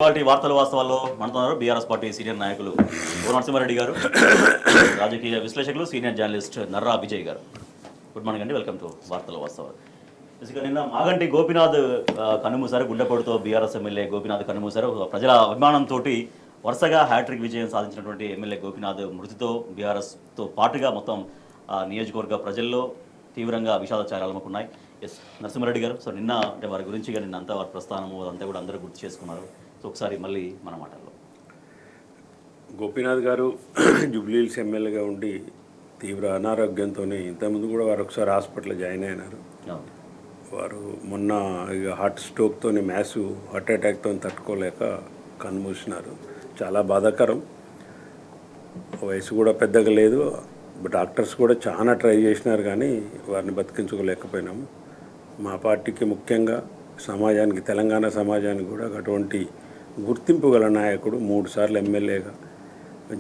Party వార్తలు వాస్తవాల్లో మనతున్నారు BRS party senior నాయకులు ఓ నరసింహారెడ్డి గారు, రాజకీయ విశ్లేషకులు సీనియర్ జర్నలిస్ట్ నర్రా విజయ్ గారు. గుడ్ మార్నింగ్ అండి, వెల్కమ్ టు వార్తలు వాస్తవాలు. బేసిక్గా నిన్న మాగంటి గోపీనాథ్ కన్నుమూశారు. గుండెపోటుతో బీఆర్ఎస్ ఎమ్మెల్యే గోపీనాథ్ కన్నుమూశారు. ప్రజల అభిమానంతో వరుసగా హ్యాట్రిక్ విజయం సాధించినటువంటి ఎమ్మెల్యే గోపీనాథ్ మృతితో బీఆర్ఎస్తో పాటుగా మొత్తం నియోజకవర్గ ప్రజల్లో తీవ్రంగా విషాద ఛాయలు అలుముకున్నాయి. ఎస్ నరసింహారెడ్డి గారు, సో నిన్న అంటే వారి గురించి నిన్న అంతా వారి ప్రస్థానము అదంతా కూడా అందరూ గుర్తు చేసుకున్నారు. సో ఒకసారి మళ్ళీ మన మాటల్లో. గోపీనాథ్ గారు జూబ్లీహిల్స్ ఎమ్మెల్యేగా ఉండి తీవ్ర అనారోగ్యంతో ఇంతకుముందు కూడా వారు ఒకసారి హాస్పిటల్లో జాయిన్ అయినారు. వారు మొన్న ఇక హార్ట్ స్ట్రోక్తో మ్యాసివ్ హార్ట్ అటాక్తో తట్టుకోలేక కన్నుమూసినారు. చాలా బాధాకరం. వయసు కూడా పెద్దగా లేదు. డాక్టర్స్ కూడా చాలా ట్రై చేసినారు కానీ వారిని బతికించుకోలేకపోయినాము. మా పార్టీకి ముఖ్యంగా సమాజానికి, తెలంగాణ సమాజానికి కూడా అటువంటి గుర్తింపు గల నాయకుడు 3 సార్లు ఎమ్మెల్యేగా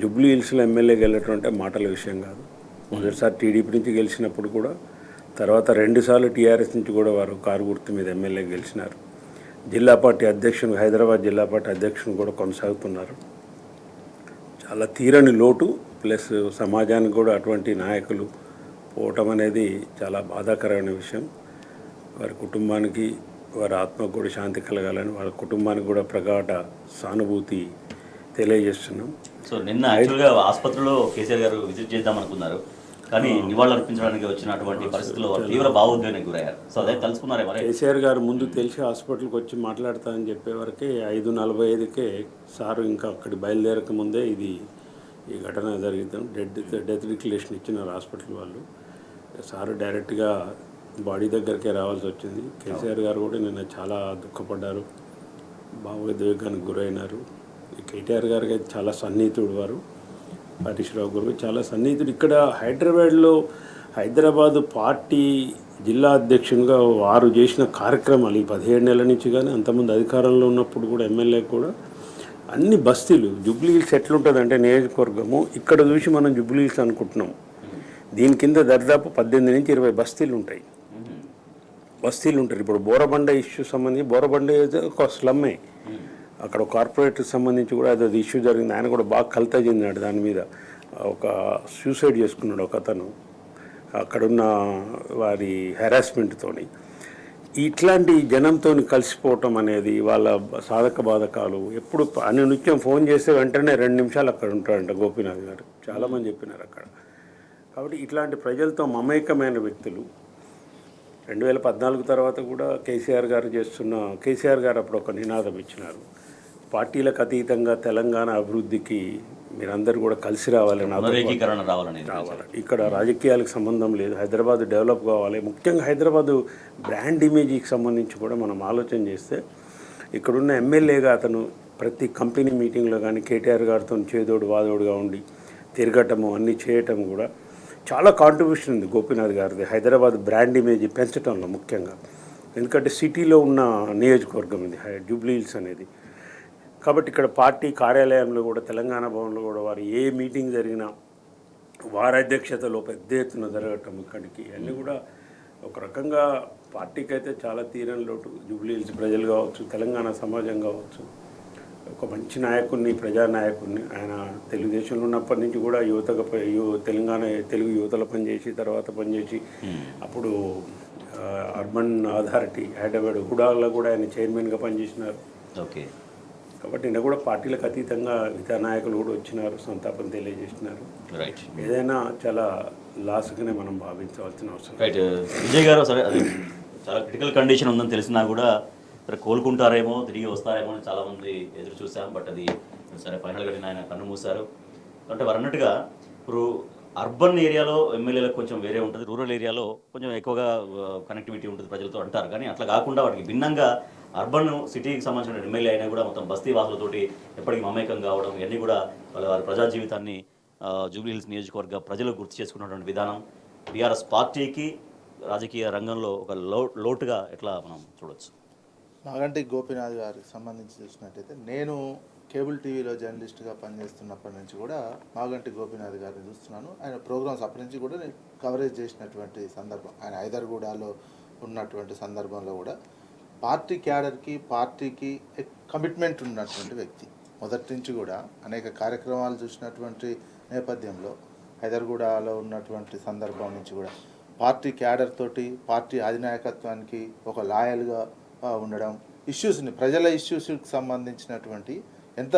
జూబ్లీహిల్స్లో ఎమ్మెల్యేగా వెళ్ళటం మాటల విషయం కాదు. మొదటిసారి టీడీపీ నుంచి గెలిచినప్పుడు కూడా, తర్వాత 2 సార్లు టీఆర్ఎస్ నుంచి కూడా వారు కారు గుర్తు మీద ఎమ్మెల్యే గెలిచినారు. జిల్లా పార్టీ అధ్యక్షుడు, హైదరాబాద్ జిల్లా పార్టీ అధ్యక్షుడు కూడా కొనసాగుతున్నారు. చాలా తీరని లోటు, ప్లస్ సమాజానికి కూడా అటువంటి నాయకులు పోవటం అనేది చాలా బాధాకరమైన విషయం. వారి కుటుంబానికి, వారి ఆత్మకు కూడా శాంతి కలగాలని, వాళ్ళ కుటుంబానికి కూడా ప్రగాఢ సానుభూతి తెలియజేస్తున్నాం. సో నిన్న యాక్చువల్గా ఆసుపత్రిలో కేసీఆర్ గారు విజిట్ చేద్దాం అనుకున్నారు, కానీ నివాళులు అర్పించడానికి వచ్చినటువంటి పరిస్థితుల్లో తీవ్ర భావోద్వేగానికి గురయ్యారు. సో అదే తలుచుకున్నారే మరి? కేసీఆర్ గారు ముందు తెలిసి హాస్పిటల్కి వచ్చి మాట్లాడతానని చెప్పేవరకే 5:45కే సారు ఇంకా అక్కడికి బయలుదేరక ముందే ఈ ఘటన జరిగిద్దాం డెత్ డిక్లరేషన్ ఇచ్చినారు హాస్పిటల్ వాళ్ళు. సారు డైరెక్ట్గా బాడీ దగ్గరికే రావాల్సి వచ్చింది. కేసీఆర్ గారు కూడా నిన్న చాలా దుఃఖపడ్డారు, భావోద్వేగానికి గురైనారు. కేటీఆర్ గారికి అయితే చాలా సన్నిహితుడు వారు. హరీష్ రావు గారు చాలా సన్నిహితుడు. ఇక్కడ హైదరాబాదు పార్టీ జిల్లా అధ్యక్షునిగా వారు చేసిన కార్యక్రమాలు ఈ 17 నెలల నుంచి కానీ, అంతకుముందు అధికారంలో ఉన్నప్పుడు కూడా ఎమ్మెల్యే కూడా అన్ని బస్తీలు, జూబ్లీహిల్స్ ఎట్లుంటుంది అంటే నియోజకవర్గము, ఇక్కడ చూసి మనం జూబ్లీహిల్స్ అనుకుంటున్నాం. దీని కింద దరిదాపు 18 నుంచి 20 బస్తీలు ఉంటాయి. ఇప్పుడు బోరబండ ఇష్యూ సంబంధించి, బోరబండ ఒక స్లమ్మే, అక్కడ కార్పొరేట్కి సంబంధించి కూడా అదే ఇష్యూ జరిగింది. ఆయన కూడా బాగా కలత చెందినాడు దాని మీద. ఒక సూసైడ్ చేసుకున్నాడు ఒక అతను అక్కడున్న వారి హెరాస్మెంట్తో. ఇట్లాంటి జనంతో కలిసిపోవటం అనేది వాళ్ళ సాధక బాధకాలు. ఎప్పుడు అన్ని నిత్యం ఫోన్ చేస్తే వెంటనే 2 నిమిషాలు అక్కడ ఉంటాడంట గోపీనాథ్ గారు, చాలామంది చెప్పినారు అక్కడ. కాబట్టి ఇట్లాంటి ప్రజలతో మమేకమైన వ్యక్తులు. 2014 తర్వాత కూడా కేసీఆర్ గారు అప్పుడు ఒక నినాదం ఇచ్చినారు, పార్టీలకు అతీతంగా తెలంగాణ అభివృద్ధికి మీరందరూ కూడా కలిసి రావాలని. ఇక్కడ రాజకీయాలకు సంబంధం లేదు, హైదరాబాద్ డెవలప్ కావాలి. ముఖ్యంగా హైదరాబాదు బ్రాండ్ ఇమేజ్కి సంబంధించి కూడా మనం ఆలోచన చేస్తే, ఇక్కడున్న ఎమ్మెల్యేగా అతను ప్రతి కంపెనీ మీటింగ్లో కానీ కేటీఆర్ గారితో చేదోడు వాదోడుగా ఉండి తిరగటము, అన్నీ చేయటం కూడా చాలా కాంట్రిబ్యూషన్ ఉంది గోపీనాథ్ గారిది హైదరాబాద్ బ్రాండ్ ఇమేజ్ పెంచడంలో ముఖ్యంగా. ఎందుకంటే సిటీలో ఉన్న నియోజకవర్గం ఇది జూబ్లీహిల్స్ అనేది. కాబట్టి ఇక్కడ పార్టీ కార్యాలయంలో కూడా, తెలంగాణ భవన్లో కూడా వారు ఏ మీటింగ్ జరిగినా వారి అధ్యక్షతలో పెద్ద ఎత్తున జరగటం ఇక్కడికి అన్నీ కూడా ఒక రకంగా పార్టీకి అయితే చాలా తీరని లోటు. జూబ్లీహిల్స్ ప్రజలు కావచ్చు, తెలంగాణ సమాజం కావచ్చు, ఒక మంచి నాయకుడిని, ప్రజానాయకుడిని. ఆయన తెలుగుదేశంలో ఉన్నప్పటి నుంచి కూడా తెలుగు యువతలో పనిచేసి, తర్వాత పనిచేసి అప్పుడు అర్బన్ అథారిటీ హైదరాబాద్ హుడాలో కూడా ఆయన చైర్మన్గా పనిచేసినారు. ఓకే. కాబట్టి నిన్న కూడా పార్టీలకు అతీతంగా ఇతర నాయకులు కూడా వచ్చినారు, సంతాపం తెలియజేస్తున్నారు. రైట్. ఏదైనా చాలా లాస్గానే మనం భావించవలసిన అవసరం. రైట్. విజయ్ గారు, సరే అది చాలా క్రిటికల్ కండిషన్ ఉందని తెలిసినా కూడా సరే కోలుకుంటారేమో, తిరిగి వస్తారేమో అని చాలామంది ఎదురు చూసాం. బట్ అది సరే ఫైనల్గా ఆయన కన్నుమూశారు. అంటే వారు అన్నట్టుగా ఇప్పుడు అర్బన్ ఏరియాలో ఎమ్మెల్యేలకు కొంచెం వేరే ఉంటుంది, రూరల్ ఏరియాలో కొంచెం ఎక్కువగా కనెక్టివిటీ ఉంటుంది ప్రజలతో అంటారు. కానీ అట్లా కాకుండా వాటికి భిన్నంగా అర్బన్ సిటీకి సంబంధించిన ఎమ్మెల్యే అయినా కూడా మొత్తం బస్తీ వాసులతోటి ఎప్పటికీ మమేకం కావడం, ఇవన్నీ కూడా వారి ప్రజా జీవితాన్ని జూబ్లీహిల్స్ నియోజకవర్గ ప్రజలు గుర్తు చేసుకున్నటువంటి విధానం బీఆర్ఎస్ పార్టీకి రాజకీయ రంగంలో ఒక లోటుగా ఎట్లా మనం చూడవచ్చు? మాగంటి గోపీనాథ్ గారికి సంబంధించి చూసినట్టయితే, నేను కేబుల్ టీవీలో జర్నలిస్ట్గా పనిచేస్తున్నప్పటి నుంచి కూడా మాగంటి గోపీనాథ్ గారిని చూస్తున్నాను. ఆయన ప్రోగ్రామ్స్ అప్పటి నుంచి కూడా నేను కవరేజ్ చేసినటువంటి సందర్భం. ఆయన హైదర్గూడలో ఉన్నటువంటి సందర్భంలో కూడా పార్టీ క్యాడర్కి పార్టీకి కమిట్మెంట్ ఉన్నటువంటి వ్యక్తి. మొదటి నుంచి కూడా అనేక కార్యక్రమాలు చూసినటువంటి నేపథ్యంలో హైదర్గూడలో ఉన్నటువంటి సందర్భం నుంచి కూడా పార్టీ క్యాడర్ తోటి పార్టీ అధినాయకత్వానికి ఒక లాయల్గా ఉండడం, ఇష్యూస్ని ప్రజల ఇష్యూస్కి సంబంధించినటువంటి ఎంత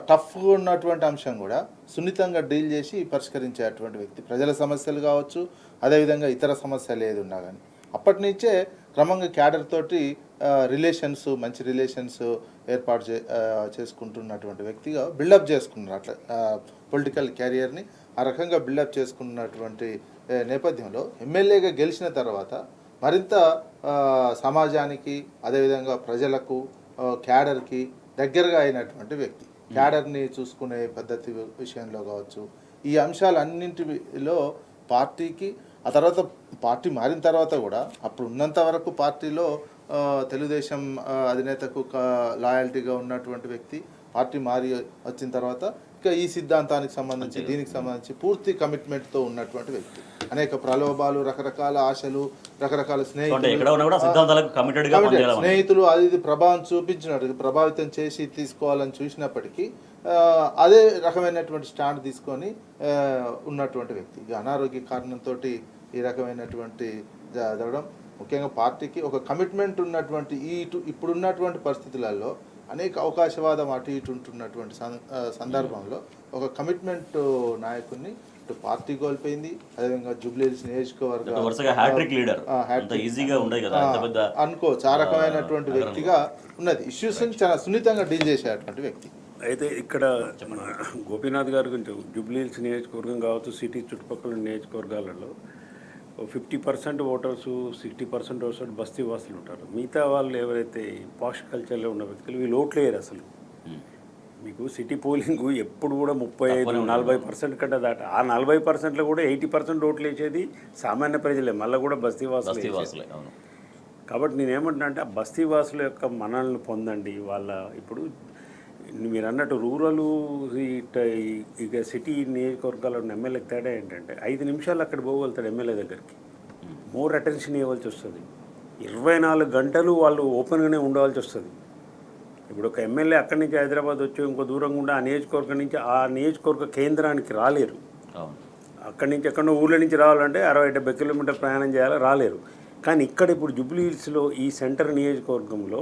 టఫ్గా ఉన్నటువంటి అంశం కూడా సున్నితంగా డీల్ చేసి పరిష్కరించేటువంటి వ్యక్తి. ప్రజల సమస్యలు కావచ్చు, అదేవిధంగా ఇతర సమస్యలు ఏది ఉన్నా కానీ అప్పటి నుంచే క్రమంగా క్యాడర్ తోటి మంచి రిలేషన్స్ ఏర్పాటు చేసుకుంటున్నటువంటి వ్యక్తిగా బిల్డప్ చేసుకున్నారు. అట్లా పొలిటికల్ క్యారియర్ని ఆ రకంగా బిల్డప్ చేసుకున్నటువంటి నేపథ్యంలో ఎమ్మెల్యేగా గెలిచిన తర్వాత మరింత సమాజానికి, అదేవిధంగా ప్రజలకు, క్యాడర్కి దగ్గరగా అయినటువంటి వ్యక్తి. క్యాడర్ని చూసుకునే పద్ధతి విషయంలో కావచ్చు, ఈ అంశాలన్నింటిలో పార్టీకి, ఆ తర్వాత పార్టీ మారిన తర్వాత కూడా అప్పుడు ఉన్నంత వరకు పార్టీలో తెలుగుదేశం అధినేతకు లాయల్టీగా ఉన్నటువంటి వ్యక్తి. పార్టీ మారి వచ్చిన తర్వాత ఇక ఈ సిద్ధాంతానికి సంబంధించి, దీనికి సంబంధించి పూర్తి కమిట్మెంట్తో ఉన్నటువంటి వ్యక్తి. అనేక ప్రలోభాలు, రకరకాల ఆశలు, రకరకాల స్నేహితులు అది ప్రభావం చూపించినట్టు, ప్రభావితం చేసి తీసుకోవాలని చూసినప్పటికీ అదే రకమైనటువంటి స్టాండ్ తీసుకొని ఉన్నటువంటి వ్యక్తి. అనారోగ్య కారణంతో ఈ రకమైనటువంటి జరగడం, ముఖ్యంగా పార్టీకి ఒక కమిట్మెంట్ ఉన్నటువంటి ఇప్పుడున్నటువంటి పరిస్థితులలో అనేక అవకాశవాదం అటు ఇటు ఉంటున్నటువంటి సందర్భంలో ఒక కమిట్మెంట్ నాయకుడిని ఇటు పార్టీ కోల్పోయింది. అదేవిధంగా జూబ్లీహిల్స్ నియోజకవర్గం అనుకోవచ్చు ఆ రకమైనటువంటి వ్యక్తిగా ఉన్నది. ఇష్యూస్ చాలా సున్నితంగా డీల్ చేసేటువంటి వ్యక్తి. అయితే ఇక్కడ గోపీనాథ్ గారి గురించి జూబ్లీహిల్స్ నియోజకవర్గం కావచ్చు, సిటీ చుట్టుపక్కల నియోజకవర్గాలలో 50% ఓటర్సు, 60% ఓటర్స్ బస్తీ వాసులు ఉంటారు. మిగతా వాళ్ళు ఎవరైతే పాష్ కల్చర్లో ఉన్న వ్యక్తులు వీళ్ళు ఓట్లేయరు అసలు. మీకు సిటీ పోలింగ్ ఎప్పుడు కూడా 35-40% కంటే దాట. ఆ 40%లో కూడా 80% ఓట్లు వేసేది సామాన్య ప్రజలే, మళ్ళీ కూడా బస్తీ వాసులే. కాబట్టి నేనేమంటున్నా అంటే ఆ బస్తీ వాసుల యొక్క మన్ననలు పొందండి. వాళ్ళ ఇప్పుడు మీరు అన్నట్టు రూరల్ ఇక సిటీ నియోజకవర్గాల్లో ఉన్న ఎమ్మెల్యేకి తేడా ఏంటంటే 5 నిమిషాలు అక్కడ పోగలుగుతాడు ఎమ్మెల్యే దగ్గరికి. మోర్ అటెన్షన్ ఇవ్వాల్సి వస్తుంది. 24 గంటలు వాళ్ళు ఓపెన్గానే ఉండవలసి వస్తుంది. ఇప్పుడు ఒక ఎమ్మెల్యే అక్కడి నుంచి హైదరాబాద్ వచ్చి ఇంకో దూరంగా ఉండి ఆ నియోజకవర్గం నుంచి ఆ నియోజకవర్గ కేంద్రానికి రాలేరు. అక్కడి నుంచి ఎక్కడో ఊళ్ళ నుంచి రావాలంటే 60-70 కిలోమీటర్ ప్రయాణం చేయాలి, రాలేరు. కానీ ఇక్కడ ఇప్పుడు జూబ్లీహిల్స్లో ఈ సెంటర్ నియోజకవర్గంలో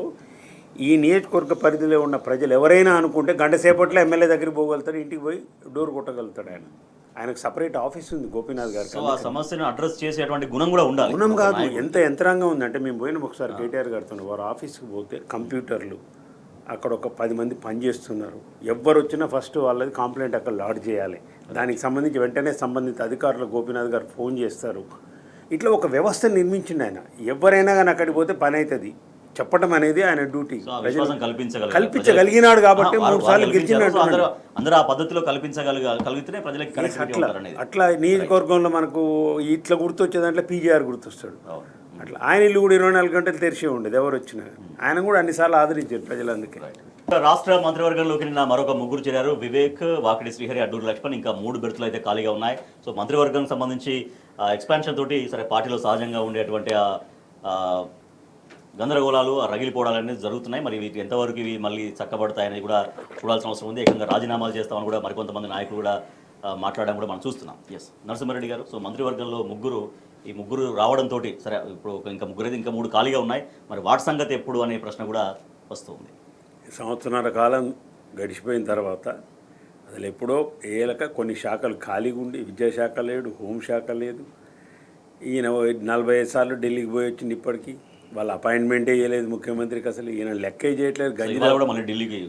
ఈ నియోజకవర్గ పరిధిలో ఉన్న ప్రజలు ఎవరైనా అనుకుంటే గంట సేపట్లో ఎమ్మెల్యే దగ్గరికి పోగలుగుతాడు, ఇంటికి పోయి డోర్ కొట్టగలుగుతాడు. ఆయనకు సపరేట్ ఆఫీస్ ఉంది గోపీనాథ్ గారికి. ఆ సమస్యను అడ్రస్ చేసేటువంటి గుణం కూడా ఉండాలి. గుణం కాదు, ఎంత యంత్రాంగం ఉందంటే మేము పోయిన ఒకసారి కేటీఆర్ గారితో వారు ఆఫీస్కి పోతే కంప్యూటర్లు అక్కడ ఒక 10 మంది పనిచేస్తున్నారు. ఎవ్వరు వచ్చినా ఫస్ట్ వాళ్ళది కంప్లైంట్ అక్కడ లాడ్జ్ చేయాలి. దానికి సంబంధించి వెంటనే సంబంధిత అధికారులు గోపీనాథ్ గారు ఫోన్ చేస్తారు. ఇట్లా ఒక వ్యవస్థ నిర్మించింది ఆయన. ఎవరైనా కానీ అక్కడికి పోతే పని అవుతుంది చెప్పడం అనేది ఆయన డ్యూటీ. కల్పించగలిగినాడు కాబట్టి 3 సార్లు గెలిచినట్టు. అందరూ ఆ పద్ధతిలో కల్పించగలిగితేనే ప్రజలకి అట్లా నియోజకవర్గంలో మనకు ఇట్లా గుర్తొచ్చే దాంట్లో పీజీఆర్ గుర్తొస్తాడు. అట్లా ఆయన ఇల్లు కూడా 24 గంటలు తెరిచే ఉండేది ఎవరు వచ్చినా. ఆయన కూడా అన్నిసార్లు ఆదరించారు ప్రజలందుకే. రాష్ట్ర మంత్రివర్గంలోకి నిన్న మరొక 3 చేరారు. వివేక్, వాకిడి శ్రీహరి, అడ్డూరి లక్ష్మణ్, ఇంకా 3 బెర్తులు అయితే ఖాళీగా ఉన్నాయి. సో మంత్రివర్గం సంబంధించి ఎక్స్పాన్షన్ తోటి సరే పార్టీలో సహజంగా ఉండేటువంటి గందరగోళాలు, రగిలిపోవడాలు అనేది జరుగుతున్నాయి. మరి వీటికి ఎంతవరకు ఇవి మళ్ళీ చక్కబడతాయనేది కూడా చూడాల్సిన అవసరం ఉంది. ఏకంగా రాజీనామాలు చేస్తామని కూడా మరికొంతమంది నాయకులు కూడా మాట్లాడడం కూడా మనం చూస్తున్నాం. ఎస్ నరసింహారెడ్డి గారు, సో మంత్రివర్గంలో ఈ ముగ్గురు రావడంతో సరే ఇప్పుడు ఇంకా 3 ఖాళీగా ఉన్నాయి. మరి వాటి సంగతి ఎప్పుడు అనే ప్రశ్న కూడా వస్తుంది. సంవత్సరాల కాలం గడిచిపోయిన తర్వాత అసలు ఎప్పుడో ఏలక కొన్ని శాఖలు ఖాళీగా ఉండి, విద్యాశాఖ లేదు, హోంశాఖ లేదు. ఈయన 45 సార్లు ఢిల్లీకి పోయి వచ్చింది. ఇప్పటికీ వాళ్ళ అపాయింట్మెంటే చేయలేదు ముఖ్యమంత్రికి. అసలు ఈయన లెక్కే చేయట్లేదు. గంజిలో కూడా మళ్ళీ ఢిల్లీకి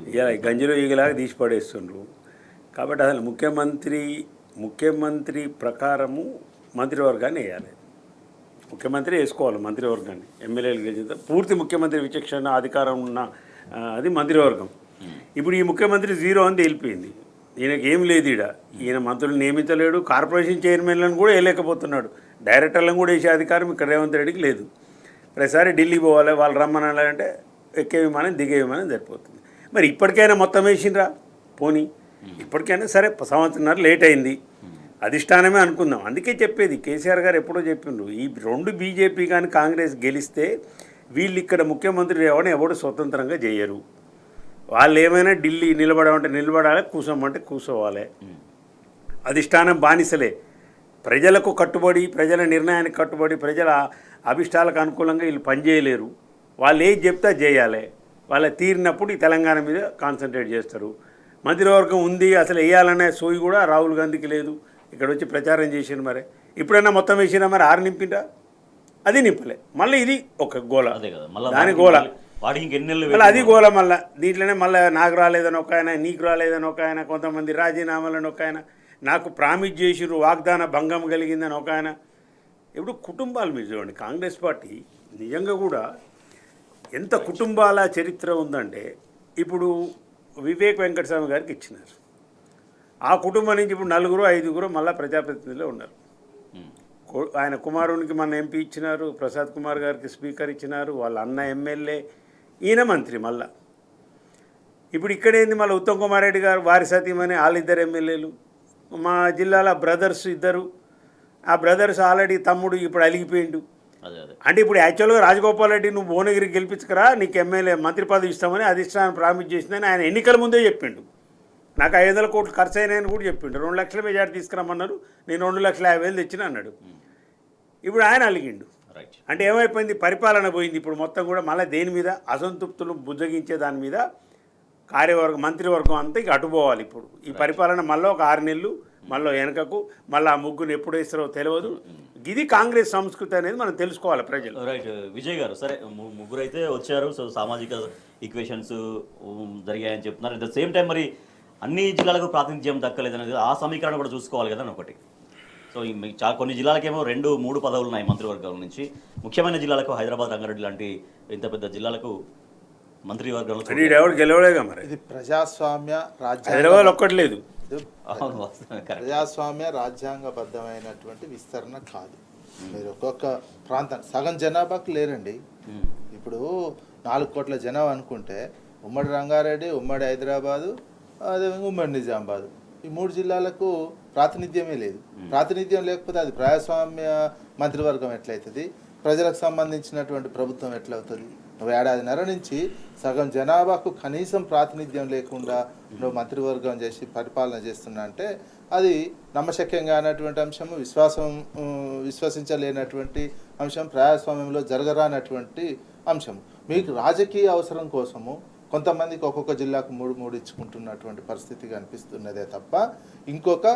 గంజిలో ఈగలాగా తీసి పడేస్తుండ్రు. కాబట్టి అసలు ముఖ్యమంత్రి ప్రకారము మంత్రివర్గాన్ని వేయాలి. ముఖ్యమంత్రి వేసుకోవాలి మంత్రివర్గాన్ని. ఎమ్మెల్యేలు గెలిచిన పూర్తి ముఖ్యమంత్రి విచక్షణ అధికారం ఉన్న అది మంత్రివర్గం. ఇప్పుడు ఈ ముఖ్యమంత్రి 0 అని తేలిపోయింది. ఈయనకి ఏం లేదు. ఈయన మంత్రులు నియమించలేడు, కార్పొరేషన్ చైర్మన్లను కూడా వేయలేకపోతున్నాడు, డైరెక్టర్లను కూడా వేసే అధికారం ఇక్కడ రేవంత్ రెడ్డికి లేదు. ప్రతిసారి ఢిల్లీ పోవాలి, వాళ్ళు రమ్మనాలంటే ఎక్కే విమానం దిగే విమానం సరిపోతుంది. మరి ఇప్పటికైనా మొత్తం వేసిండ్రా పోనీ, ఇప్పటికైనా సరే సంవత్సరం లేట్ అయింది, అధిష్టానమే అనుకుందాం. అందుకే చెప్పేది కేసీఆర్ గారు ఎప్పుడో చెప్పిండ్రు, ఈ 2 బీజేపీ కానీ కాంగ్రెస్ గెలిస్తే వీళ్ళు ఇక్కడ ముఖ్యమంత్రి ఎవరిని ఎవడు స్వతంత్రంగా చేయరు. వాళ్ళు ఏమైనా ఢిల్లీ నిలబడమంటే నిలబడాలి, కూర్చోమంటే కూర్చోవాలి. అధిష్టానం బానిసలే. ప్రజలకు కట్టుబడి, ప్రజల నిర్ణయానికి కట్టుబడి, ప్రజల అభిష్టాలకు అనుకూలంగా వీళ్ళు పనిచేయలేరు. వాళ్ళు ఏది చెప్తే చేయాలి. వాళ్ళ తీరినప్పుడు ఈ తెలంగాణ మీద కాన్సన్ట్రేట్ చేస్తారు. మంత్రివర్గం ఉంది, అసలు వేయాలనే సోయి కూడా రాహుల్ గాంధీకి లేదు. ఇక్కడ వచ్చి ప్రచారం చేసిన మరి ఇప్పుడైనా మొత్తం వేసినా మరి 6 నింపిండా, అది నింపలే. మళ్ళీ ఇది ఒక గోల, దాని గోల, మళ్ళీ అది గోల. మళ్ళీ దీంట్లోనే మళ్ళీ నాకు రాలేదని ఒక ఆయన, నీకు రాలేదని ఒక ఆయన, కొంతమంది రాజీనామాలని ఒక ఆయన, నాకు ప్రామిస్ చేసిరు వాగ్దాన భంగం కలిగిందని ఒక ఆయన. ఇప్పుడు కుటుంబాల మీద చూడండి, కాంగ్రెస్ పార్టీ నిజంగా కూడా ఎంత కుటుంబాల చరిత్ర ఉందంటే, ఇప్పుడు వివేక్ వెంకటస్వామి గారికి ఇచ్చినారు. ఆ కుటుంబం నుంచి ఇప్పుడు 4-5 మళ్ళీ ప్రజాప్రతినిధులు ఉన్నారు. ఆయన కుమారునికి మన ఎంపీ ఇచ్చినారు, ప్రసాద్ కుమార్ గారికి స్పీకర్ ఇచ్చినారు, వాళ్ళ అన్న ఎమ్మెల్యే, ఈయన మంత్రి. మళ్ళా ఇప్పుడు ఇక్కడేంది, మళ్ళీ ఉత్తమ్ కుమార్ రెడ్డి గారు వారి సతీమని వాళ్ళిద్దరు ఎమ్మెల్యేలు. మా జిల్లాలో బ్రదర్స్ 2, ఆ బ్రదర్స్ ఆల్రెడీ తమ్ముడు ఇప్పుడు అలిగిపోయిండు. అంటే ఇప్పుడు యాక్చువల్గా రాజగోపాల్ రెడ్డి నువ్వు భువనగిరికి గెలిపించుకురా, నీకు ఎమ్మెల్యే మంత్రి పదవి ఇస్తామని అధిష్టానం ప్రామిస్ చేసిందని ఆయన ఎన్నికల ముందే చెప్పిండు. నాకు 500 కోట్లు ఖర్చు అయినాయని కూడా చెప్పిండు. 2 లక్షల మెజార్టీ తీసుకురమ్మన్నారు, నేను 2,50,000 తెచ్చిన అన్నాడు. ఇప్పుడు ఆయన అలిగిండు. అంటే ఏమైపోయింది, పరిపాలన పోయింది. ఇప్పుడు మొత్తం కూడా మళ్ళీ దేని మీద అసంతృప్తులు బుజ్జగించే దాని మీద కార్యవర్గం, మంత్రివర్గం అంతా ఇక అటుపోవాలి. ఇప్పుడు ఈ పరిపాలన మళ్ళీ ఒక 6 నెలలు మళ్ళీ వెనకకు, మళ్ళీ ఆ ముగ్గురు ఎప్పుడు వేస్తారో తెలియదు. ఇది కాంగ్రెస్ సంస్కృతి అనేది మనం తెలుసుకోవాలి ప్రజలు. రైట్ విజయ్ గారు, సరే ముగ్గురు అయితే వచ్చారు. సో సామాజిక ఈక్వేషన్స్ జరిగాయని చెప్తున్నారు. అట్ ద సేమ్ టైం మరి అన్ని జిల్లాలకు ప్రాతినిధ్యం దక్కలేదు అనేది ఆ సమీకరణ కూడా చూసుకోవాలి కదా ఒకటి. సో కొన్ని జిల్లాలకేమో 2-3 పదవులు ఉన్నాయి మంత్రివర్గం నుంచి. ముఖ్యమైన జిల్లాలకు హైదరాబాద్, రంగారెడ్డి లాంటి ఇంత పెద్ద జిల్లాలకు మంత్రివర్గంలో ఎవరు గెలవలేగా. మరి ఇది ప్రజాస్వామ్య హైదరాబాద్ ఒక్కట్లేదు, ప్రజాస్వామ్య రాజ్యాంగబద్ధమైనటువంటి విస్తరణ కాదు. మీరు ఒక్కొక్క ప్రాంతం సగం జనాభాకు లేరండి. ఇప్పుడు 4 కోట్ల జనాభా అనుకుంటే ఉమ్మడి రంగారెడ్డి, ఉమ్మడి హైదరాబాదు, అదేవిధంగా ఉమ్మడి నిజామాబాదు, ఈ 3 జిల్లాలకు ప్రాతినిధ్యమే లేదు. ప్రాతినిధ్యం లేకపోతే అది ప్రజాస్వామ్య మంత్రివర్గం ఎట్లయితుంది, ప్రజలకు సంబంధించినటువంటి ప్రభుత్వం ఎట్లవుతుంది? నువ్వు 1.5 నుంచి సగం జనాభాకు కనీసం ప్రాతినిధ్యం లేకుండా నువ్వు మంత్రివర్గం చేసి పరిపాలన చేస్తున్నా అంటే అది నమ్మశక్యంగా అనేటువంటి అంశము, విశ్వసించలేనటువంటి అంశం, ప్రజాస్వామ్యంలో జరగరానటువంటి అంశం. మీకు రాజకీయ అవసరం కోసము కొంతమందికి ఒక్కొక్క జిల్లాకు 3 ఇచ్చుకుంటున్నటువంటి పరిస్థితి కనిపిస్తున్నదే తప్ప ఇంకొక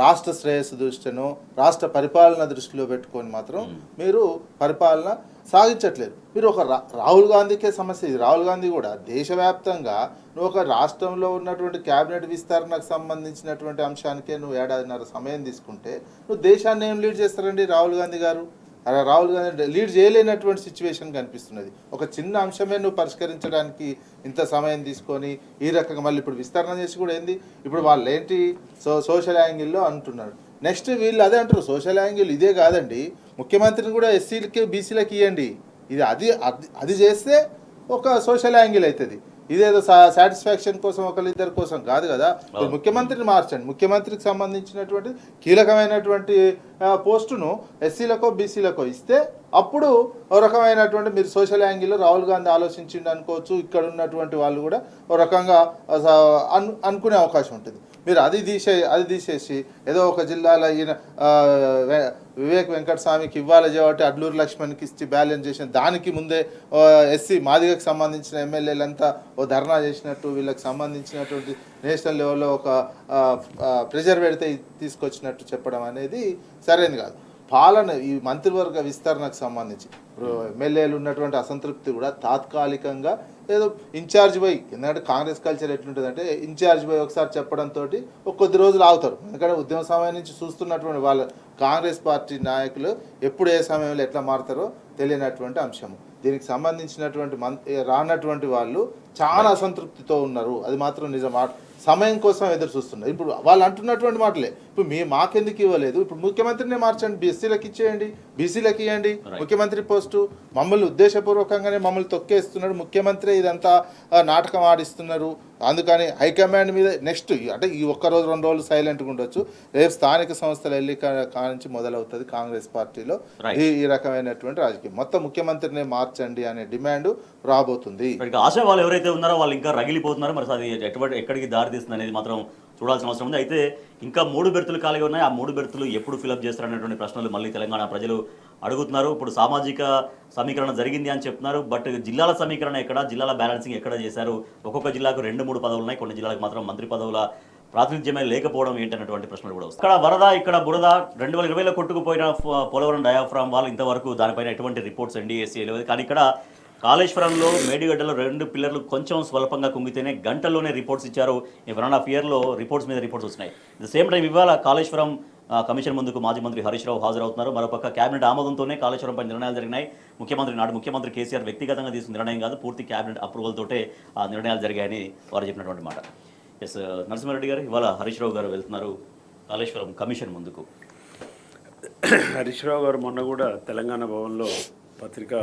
రాష్ట్ర శ్రేయస్సు దృష్టిను, రాష్ట్ర పరిపాలన దృష్టిలో పెట్టుకొని మాత్రం మీరు పరిపాలన సాగించట్లేదు. మీరు ఒక రాహుల్ గాంధీకే సమస్య. ఇది రాహుల్ గాంధీ కూడా దేశవ్యాప్తంగా నువ్వు ఒక రాష్ట్రంలో ఉన్నటువంటి క్యాబినెట్ విస్తరణకు సంబంధించినటువంటి అంశానికే నువ్వు 1.5 సమయం తీసుకుంటే నువ్వు దేశాన్ని ఏం లీడ్ చేస్తారండి రాహుల్ గాంధీ గారు? అలా రాహుల్ గాంధీ లీడ్ చేయలేనటువంటి సిచ్యువేషన్ కనిపిస్తున్నది. ఒక చిన్న అంశమే నువ్వు పరిష్కరించడానికి ఇంత సమయం తీసుకొని ఈ రకంగా మళ్ళీ ఇప్పుడు విస్తరణ చేసి కూడా ఏంది, ఇప్పుడు వాళ్ళు ఏంటి సోషల్ యాంగిల్లో అంటున్నారు. నెక్స్ట్ వీళ్ళు అదే అంటారు, సోషల్ యాంగిల్ ఇదే కాదండి, ముఖ్యమంత్రిని కూడా ఎస్సీలకి బీసీలకి ఇవ్వండి. ఇది అది చేస్తే ఒక సోషల్ యాంగిల్ అవుతుంది. ఇదేదో సాటిస్ఫాక్షన్ కోసం ఒకరిద్దరి కోసం కాదు కదా. ముఖ్యమంత్రిని మార్చండి. ముఖ్యమంత్రికి సంబంధించినటువంటి కీలకమైనటువంటి పోస్టును ఎస్సీలకో బీసీలకో ఇస్తే అప్పుడు ఒక రకమైనటువంటి మీరు సోషల్ యాంగిల్లో రాహుల్ గాంధీ ఆలోచించిండు అనుకోవచ్చు. ఇక్కడ ఉన్నటువంటి వాళ్ళు కూడా ఒక రకంగా అనుకునే అవకాశం ఉంటుంది. మీరు అది తీసేసి ఏదో ఒక జిల్లాలో ఈయన వివేక్ వెంకటస్వామికి ఇవ్వాలి కాబట్టి అడ్లూరు లక్ష్మణ్కి ఇచ్చి బ్యాలెన్స్ చేసిన దానికి ముందే ఎస్సీ మాదిగకు సంబంధించిన ఎమ్మెల్యేలంతా ఓ ధర్నా చేసినట్టు వీళ్ళకి సంబంధించినటువంటి నేషనల్ లెవెల్లో ఒక ప్రెజర్ పెడితే తీసుకొచ్చినట్టు చెప్పడం అనేది సరైనది కాదు. పాలన ఈ మంత్రివర్గ విస్తరణకు సంబంధించి ఎమ్మెల్యేలు ఉన్నటువంటి అసంతృప్తి కూడా తాత్కాలికంగా ఏదో ఇన్ఛార్జ్ పోయి, ఎందుకంటే కాంగ్రెస్ కల్చర్ ఎట్లుంటుందంటే ఇన్ఛార్జ్ పోయి ఒకసారి చెప్పడంతో కొద్ది రోజులు ఆగుతారు. ఎందుకంటే ఉద్యమ సమయం నుంచి చూస్తున్నటువంటి వాళ్ళ కాంగ్రెస్ పార్టీ నాయకులు ఎప్పుడు ఏ సమయంలో ఎట్లా మారుతారో తెలియనటువంటి అంశము. దీనికి సంబంధించినటువంటి రానటువంటి వాళ్ళు చాలా అసంతృప్తితో ఉన్నారు. అది మాత్రం నిజం. సమయం కోసం ఎదురు చూస్తున్నారు. ఇప్పుడు వాళ్ళు అంటున్నటువంటి మాటలే, ఇప్పుడు మాకెందుకు ఇవ్వలేదు, ఇప్పుడు ముఖ్యమంత్రిని మార్చండి, బీసీలకు ఇచ్చేయండి, బీసీలకు ఇవ్వండి ముఖ్యమంత్రి పోస్టు. మమ్మల్ని ఉద్దేశపూర్వకంగానే మమ్మల్ని తొక్కేస్తున్నాడు ముఖ్యమంత్రి, ఇదంతా నాటకం ఆడిస్తున్నారు. అందుకని హైకమాండ్ మీద నెక్స్ట్ అంటే ఈ ఒక్కరోజు 2 రోజులు సైలెంట్గా ఉండొచ్చు. రేపు స్థానిక సంస్థల ఎన్నిక కానించి మొదలవుతుంది కాంగ్రెస్ పార్టీలో ఈ రకమైనటువంటి రాజకీయం. మొత్తం ముఖ్యమంత్రిని మార్చండి అనే డిమాండ్ రాబోతుంది. ఆశా వాళ్ళు ఎవరైతే ఉన్నారో వాళ్ళు ఇంకా రగిలిపోతున్నారు. మరి అది ఎక్కడికి దారి తీస్తుంది అనేది మాత్రం చూడాల్సిన అవసరం ఉంది. అయితే ఇంకా 3 బెర్తులు ఖాళీగా ఉన్నాయి. ఆ 3 బెర్తులు ఎప్పుడు ఫిలప్ చేస్తారనేటువంటి ప్రశ్నలు మళ్ళీ తెలంగాణ ప్రజలు అడుగుతున్నారు. ఇప్పుడు సామాజిక సమీకరణ జరిగింది అని చెప్తున్నారు. బట్ జిల్లాల సమీకరణ ఎక్కడ, జిల్లాల బ్యాలెన్సింగ్ ఎక్కడ చేశారు? ఒక్కొక్క జిల్లాకు 2-3 పదవులు ఉన్నాయి. కొన్ని జిల్లాలకు మాత్రం మంత్రి పదవుల ప్రాతినిధ్యమే లేకపోవడం ఏంటన్నటువంటి ప్రశ్నలు కూడా వస్తాయి. ఇక్కడ వరద, ఇక్కడ బురద, 2020లో కొట్టుకుపోయిన పోలవరం డయాఫ్రామ్ వాళ్ళు ఇంతవరకు దానిపైన ఎటువంటి రిపోర్ట్స్ ఎన్డీఎస్సీ లేదు. కానీ ఇక్కడ కాళేశ్వరంలో మేడిగడ్డలో 2 పిల్లర్లు కొంచెం స్వల్పంగా కుంగితేనే గంటల్లోనే రిపోర్ట్స్ ఇచ్చారు. ఈ 1.5 ఇయర్లో రిపోర్ట్స్ మీద రిపోర్ట్స్ వచ్చినాయి. ద సేమ్ టైం ఇవాళ కాళేశ్వరం కమిషన్ ముందుకు మాజీ మంత్రి హరీష్ రావు హాజరవుతున్నారు. మరోపక్క కేబినెట్ ఆమోదంతోనే కాళేశ్వరంపై నిర్ణయాలు జరిగినాయి. ముఖ్యమంత్రి కేసీఆర్ వ్యక్తిగతంగా తీసుకున్న నిర్ణయం కాదు, పూర్తి కేబినెట్ అప్రూవల్ తోటే ఆ నిర్ణయాలు జరిగాయని వారు చెప్పినటువంటి మాట. ఎస్ నరసింహారెడ్డి గారు, ఇవాళ హరీష్ రావు గారు వెళ్తున్నారు కాళేశ్వరం కమిషన్ ముందుకు. హరీష్ రావు గారు మొన్న కూడా తెలంగాణ భవన్లో పత్రికా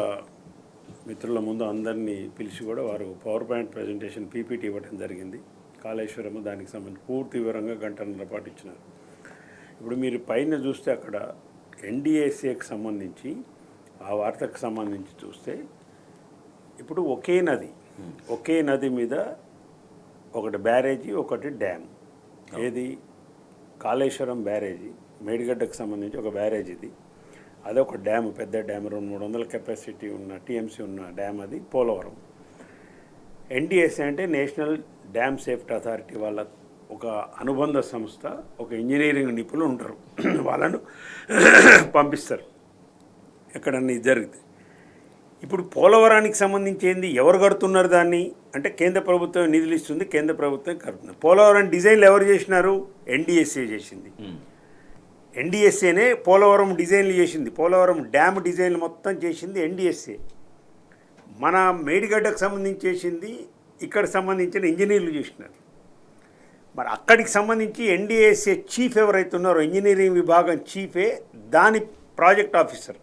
మిత్రుల ముందు అందరినీ పిలిచి కూడా వారు పవర్ పాయింట్ ప్రజెంటేషన్ పీపీటీ ఇవ్వడం జరిగింది. కాళేశ్వరము దానికి సంబంధించి పూర్తి వివరంగా 1.5 గంటల పాటు ఇచ్చినారు. ఇప్పుడు మీరు పైన చూస్తే అక్కడ ఎన్డీఎస్ఏకి సంబంధించి ఆ వార్తకు సంబంధించి చూస్తే ఇప్పుడు ఒకే నది మీద ఒకటి బ్యారేజీ, ఒకటి డ్యామ్. ఏది? కాళేశ్వరం బ్యారేజీ, మేడిగడ్డకు సంబంధించి ఒక బ్యారేజ్ ఇది. అదొక డ్యామ్, పెద్ద డ్యామ్, 200-300 కెపాసిటీ ఉన్న టీఎంసీ ఉన్న డ్యామ్ అది పోలవరం. ఎన్డీఎస్ఏ అంటే నేషనల్ డ్యామ్ సేఫ్టీ అథారిటీ వాళ్ళ ఒక అనుబంధ సంస్థ, ఒక ఇంజనీరింగ్ నిపుణులు ఉంటారు, వాళ్ళను పంపిస్తారు ఎక్కడన్నా ఇది జరిగితే. ఇప్పుడు పోలవరానికి సంబంధించి ఏంది, ఎవరు కడుతున్నారు దాన్ని అంటే కేంద్ర ప్రభుత్వం నిధులు ఇస్తుంది, కేంద్ర ప్రభుత్వం కడుతున్నారు. పోలవరం డిజైన్లు ఎవరు చేసినారు? ఎన్డీఎస్ఏ చేసింది. ఎన్డీఎస్ఏనే పోలవరం డిజైన్లు చేసింది. పోలవరం డ్యామ్ డిజైన్లు మొత్తం చేసింది ఎన్డీఎస్ఏ. మన మేడిగడ్డకు సంబంధించి చేసింది ఇక్కడ సంబంధించిన ఇంజనీర్లు చేసినారు. మరి అక్కడికి సంబంధించి ఎన్డీఎస్ఏ చీఫ్ ఎవరైతే ఉన్నారో, ఇంజనీరింగ్ విభాగం చీఫే దాని ప్రాజెక్ట్ ఆఫీసర్.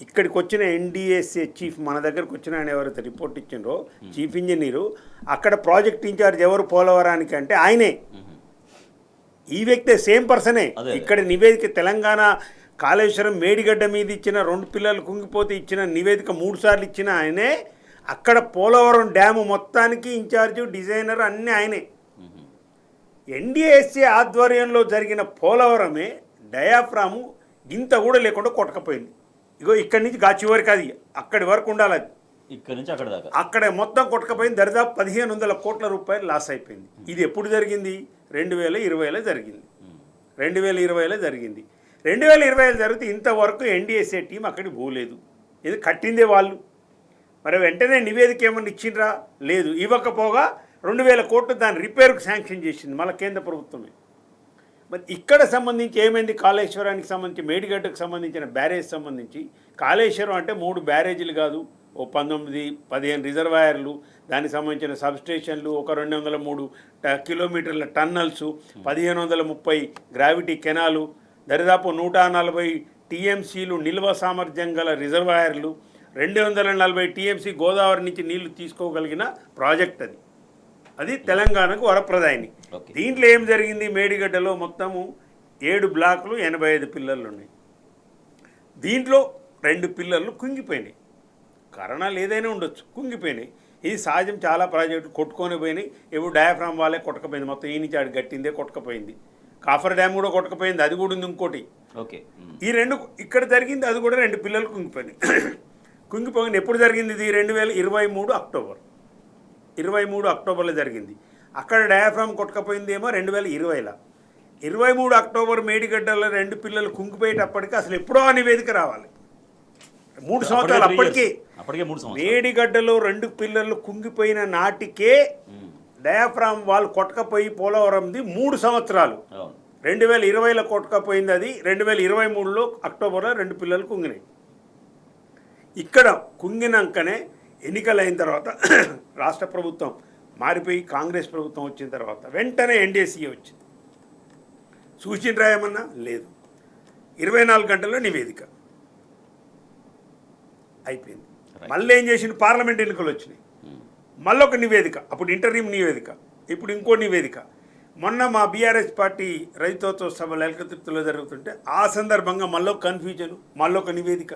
ఇక్కడికి వచ్చిన ఎన్డీఎస్ఏ చీఫ్, మన దగ్గరకు వచ్చిన ఆయన ఎవరైతే రిపోర్ట్ ఇచ్చిండ్రో చీఫ్ ఇంజనీరు, అక్కడ ప్రాజెక్ట్ ఇన్ఛార్జ్ ఎవరు పోలవరానికి అంటే ఆయనే. ఈ వ్యక్తే, సేమ్ పర్సనే. ఇక్కడ నివేదిక తెలంగాణ కాళేశ్వరం మేడిగడ్డ మీద ఇచ్చిన 2 పిల్లలు కుంగిపోతే ఇచ్చిన నివేదిక 3 సార్లు ఇచ్చిన ఆయనే. అక్కడ పోలవరం డ్యాము మొత్తానికి ఇన్ఛార్జు, డిజైనర్ అన్నీ ఆయనే. ఎన్డీఎస్ఏ ఆధ్వర్యంలో జరిగిన పోలవరమే డయాఫ్రాము ఇంత కూడా లేకుండా కొట్టకపోయింది. ఇగో ఇక్కడి నుంచి చివరికి అది అక్కడి వరకు ఉండాలి. అది ఇక్కడ నుంచి అక్కడ దాకా అక్కడ మొత్తం కొట్టకపోయింది. దరిదాపు 1500 కోట్ల రూపాయలు లాస్ అయిపోయింది. ఇది ఎప్పుడు జరిగింది? 2020లో జరిగింది. 2020లో జరిగింది. 2020లో జరిగితే ఇంతవరకు ఎన్డీఎస్ఏ టీం అక్కడికి పోలేదు. ఇది కట్టిందే వాళ్ళు. మరి వెంటనే నివేదిక ఏమన్నా ఇచ్చిండ్రా? లేదు. ఇవ్వకపోగా 2000 కోట్లు దాని రిపేర్కు శాంక్షన్ చేసింది మళ్ళీ కేంద్ర ప్రభుత్వమే. మరి ఇక్కడ సంబంధించి ఏమైంది? కాళేశ్వరానికి సంబంధించి, మేడిగడ్డకు సంబంధించిన బ్యారేజ్ సంబంధించి, కాళేశ్వరం అంటే 3 బ్యారేజీలు కాదు, ఓ 19-15 రిజర్వాయర్లు, దానికి సంబంధించిన సబ్స్టేషన్లు, ఒక 203 కిలోమీటర్ల టన్నల్స్, 1530 గ్రావిటీ కెనాలు, దరిదాపు 140 టీఎంసీలు నిల్వ సామర్థ్యం గల రిజర్వాయర్లు, 240 టీఎంసీ గోదావరి నుంచి నీళ్లు తీసుకోగలిగిన ప్రాజెక్ట్ అది. అది తెలంగాణకు వరప్రదాయిని. దీంట్లో ఏం జరిగింది? మేడిగడ్డలో మొత్తము 7 బ్లాకులు, 85 పిల్లర్లు ఉన్నాయి. దీంట్లో 2 పిల్లర్లు కుంగిపోయినాయి. కారణాలు ఏదైనా ఉండొచ్చు, కుంగిపోయినాయి. ఇది సహజం. చాలా ప్రాజెక్టులు కొట్టుకొని పోయినాయి. ఇప్పుడు డయాఫ్రామ్ వాళ్ళే కొట్టకపోయింది, మొత్తం ఈ నుంచి ఆడు గట్టిందే కొట్టకపోయింది. కాఫర్ డ్యామ్ కూడా కొట్టకపోయింది, అది కూడా ఉంది ఇంకోటి. ఓకే, ఈ 2 ఇక్కడ జరిగింది. అది కూడా 2 పిల్లలు కుంగిపోయినాయి. కుంగిపోయింది ఎప్పుడు జరిగింది? ఇది 2023 అక్టోబర్. 23 అక్టోబర్లో జరిగింది. అక్కడ డయాఫ్రామ్ కొట్టకపోయిందేమో 2020లో. 23 అక్టోబర్ మేడిగడ్డలో 2 పిల్లలు కుంగిపోయేటప్పటికి అసలు ఎప్పుడో నివేదిక రావాలి. 3 సంవత్సరాలు అప్పటికే. మేడిగడ్డలో 2 పిల్లలు కుంగిపోయిన నాటికే డయాఫ్రామ్ వాళ్ళు కొట్టకపోయి పోలవరంది 3 సంవత్సరాలు. 2020లో కొట్టకపోయింది. అది 2023లో అక్టోబర్లో 2 పిల్లలు కుంగినాయి. ఇక్కడ కుంగినాకనే ఎన్నికలు అయిన తర్వాత రాష్ట్ర ప్రభుత్వం మారిపోయి కాంగ్రెస్ ప్రభుత్వం వచ్చిన తర్వాత వెంటనే ఎన్డీఏసీఏ వచ్చింది. సూచన రాయమన్నా లేదు, 24 గంటల్లో నివేదిక అయిపోయింది. మళ్ళీ ఏం చేసింది, పార్లమెంట్ ఎన్నికలు వచ్చినాయి, మళ్ళీ ఒక నివేదిక, అప్పుడు ఇంటర్వ్యూ నివేదిక, ఇప్పుడు ఇంకో నివేదిక. మొన్న మా బీఆర్ఎస్ పార్టీ రైతోత్సవ సభ లలితలో జరుగుతుంటే ఆ సందర్భంగా మళ్ళీ కన్ఫ్యూజన్, మళ్ళీ ఒక నివేదిక.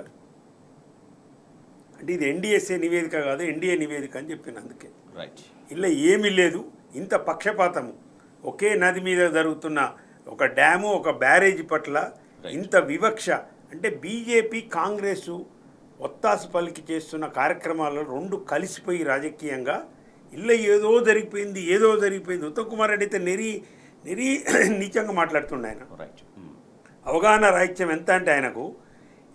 అంటే ఇది ఎన్డీఎస్ఏ నివేదిక కాదు, ఎన్డీఏ నివేదిక అని చెప్పిన. అందుకే రైట్, ఇలా ఏమీ లేదు. ఇంత పక్షపాతము, ఒకే నది మీద జరుగుతున్న ఒక డ్యాము, ఒక బ్యారేజీ పట్ల ఇంత వివక్ష. అంటే బీజేపీ కాంగ్రెసు ఒత్తాసు పలికి చేస్తున్న కార్యక్రమాల్లో రెండు కలిసిపోయి రాజకీయంగా ఇలా ఏదో జరిగిపోయింది. ఉత్తమ్ కుమార్ రెడ్డి అయితే నెరి నీచంగా మాట్లాడుతుండే ఆయన. రైట్, అవగాహన రాహిత్యం ఎంత అంటే ఆయనకు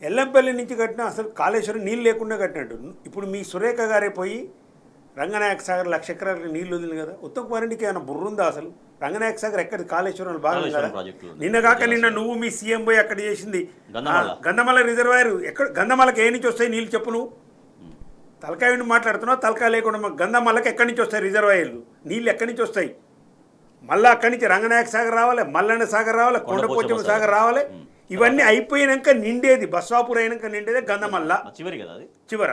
ఎల్లంపల్లి నుంచి కట్టిన అసలు కాళేశ్వరం నీళ్ళు లేకుండా కట్టినట్టు. ఇప్పుడు మీ సురేఖ గారే పోయి రంగనాయక సాగర్ 1,00,000 ఎకరాలకు నీళ్ళు వదిలింది కదా. ఉత్తమ్ కుమార్ రెడ్డికి ఏమైనా బుర్రుందా అసలు? రంగనాయక సాగర్ ఎక్కడ కాళేశ్వరం భాగం కదా. నిన్న నువ్వు మీ సీఎం పోయి అక్కడ చేసింది గంధమల రిజర్వాయర్. ఎక్కడ గంధమలకి ఏ నుంచి వస్తాయి నీళ్ళు చెప్పు నువ్వు? తలకాయ ఉండి మాట్లాడుతున్నావు, తలకాయ లేకుండా గంధమల్లకి ఎక్కడి నుంచి వస్తాయి రిజర్వాయర్లు? నీళ్ళు ఎక్కడి నుంచి వస్తాయి? మళ్ళీ అక్కడి నుంచి రంగనాయక సాగర్ రావాలి, మల్లన్న సాగర్ రావాలి, కొండపోచమ్మ సాగర్ రావాలి. ఇవన్నీ అయిపోయినాక నిండేది, బస్వాపూర్ అయినాక నిండేది గంధమల్ల చివరి కదా, అది చివర.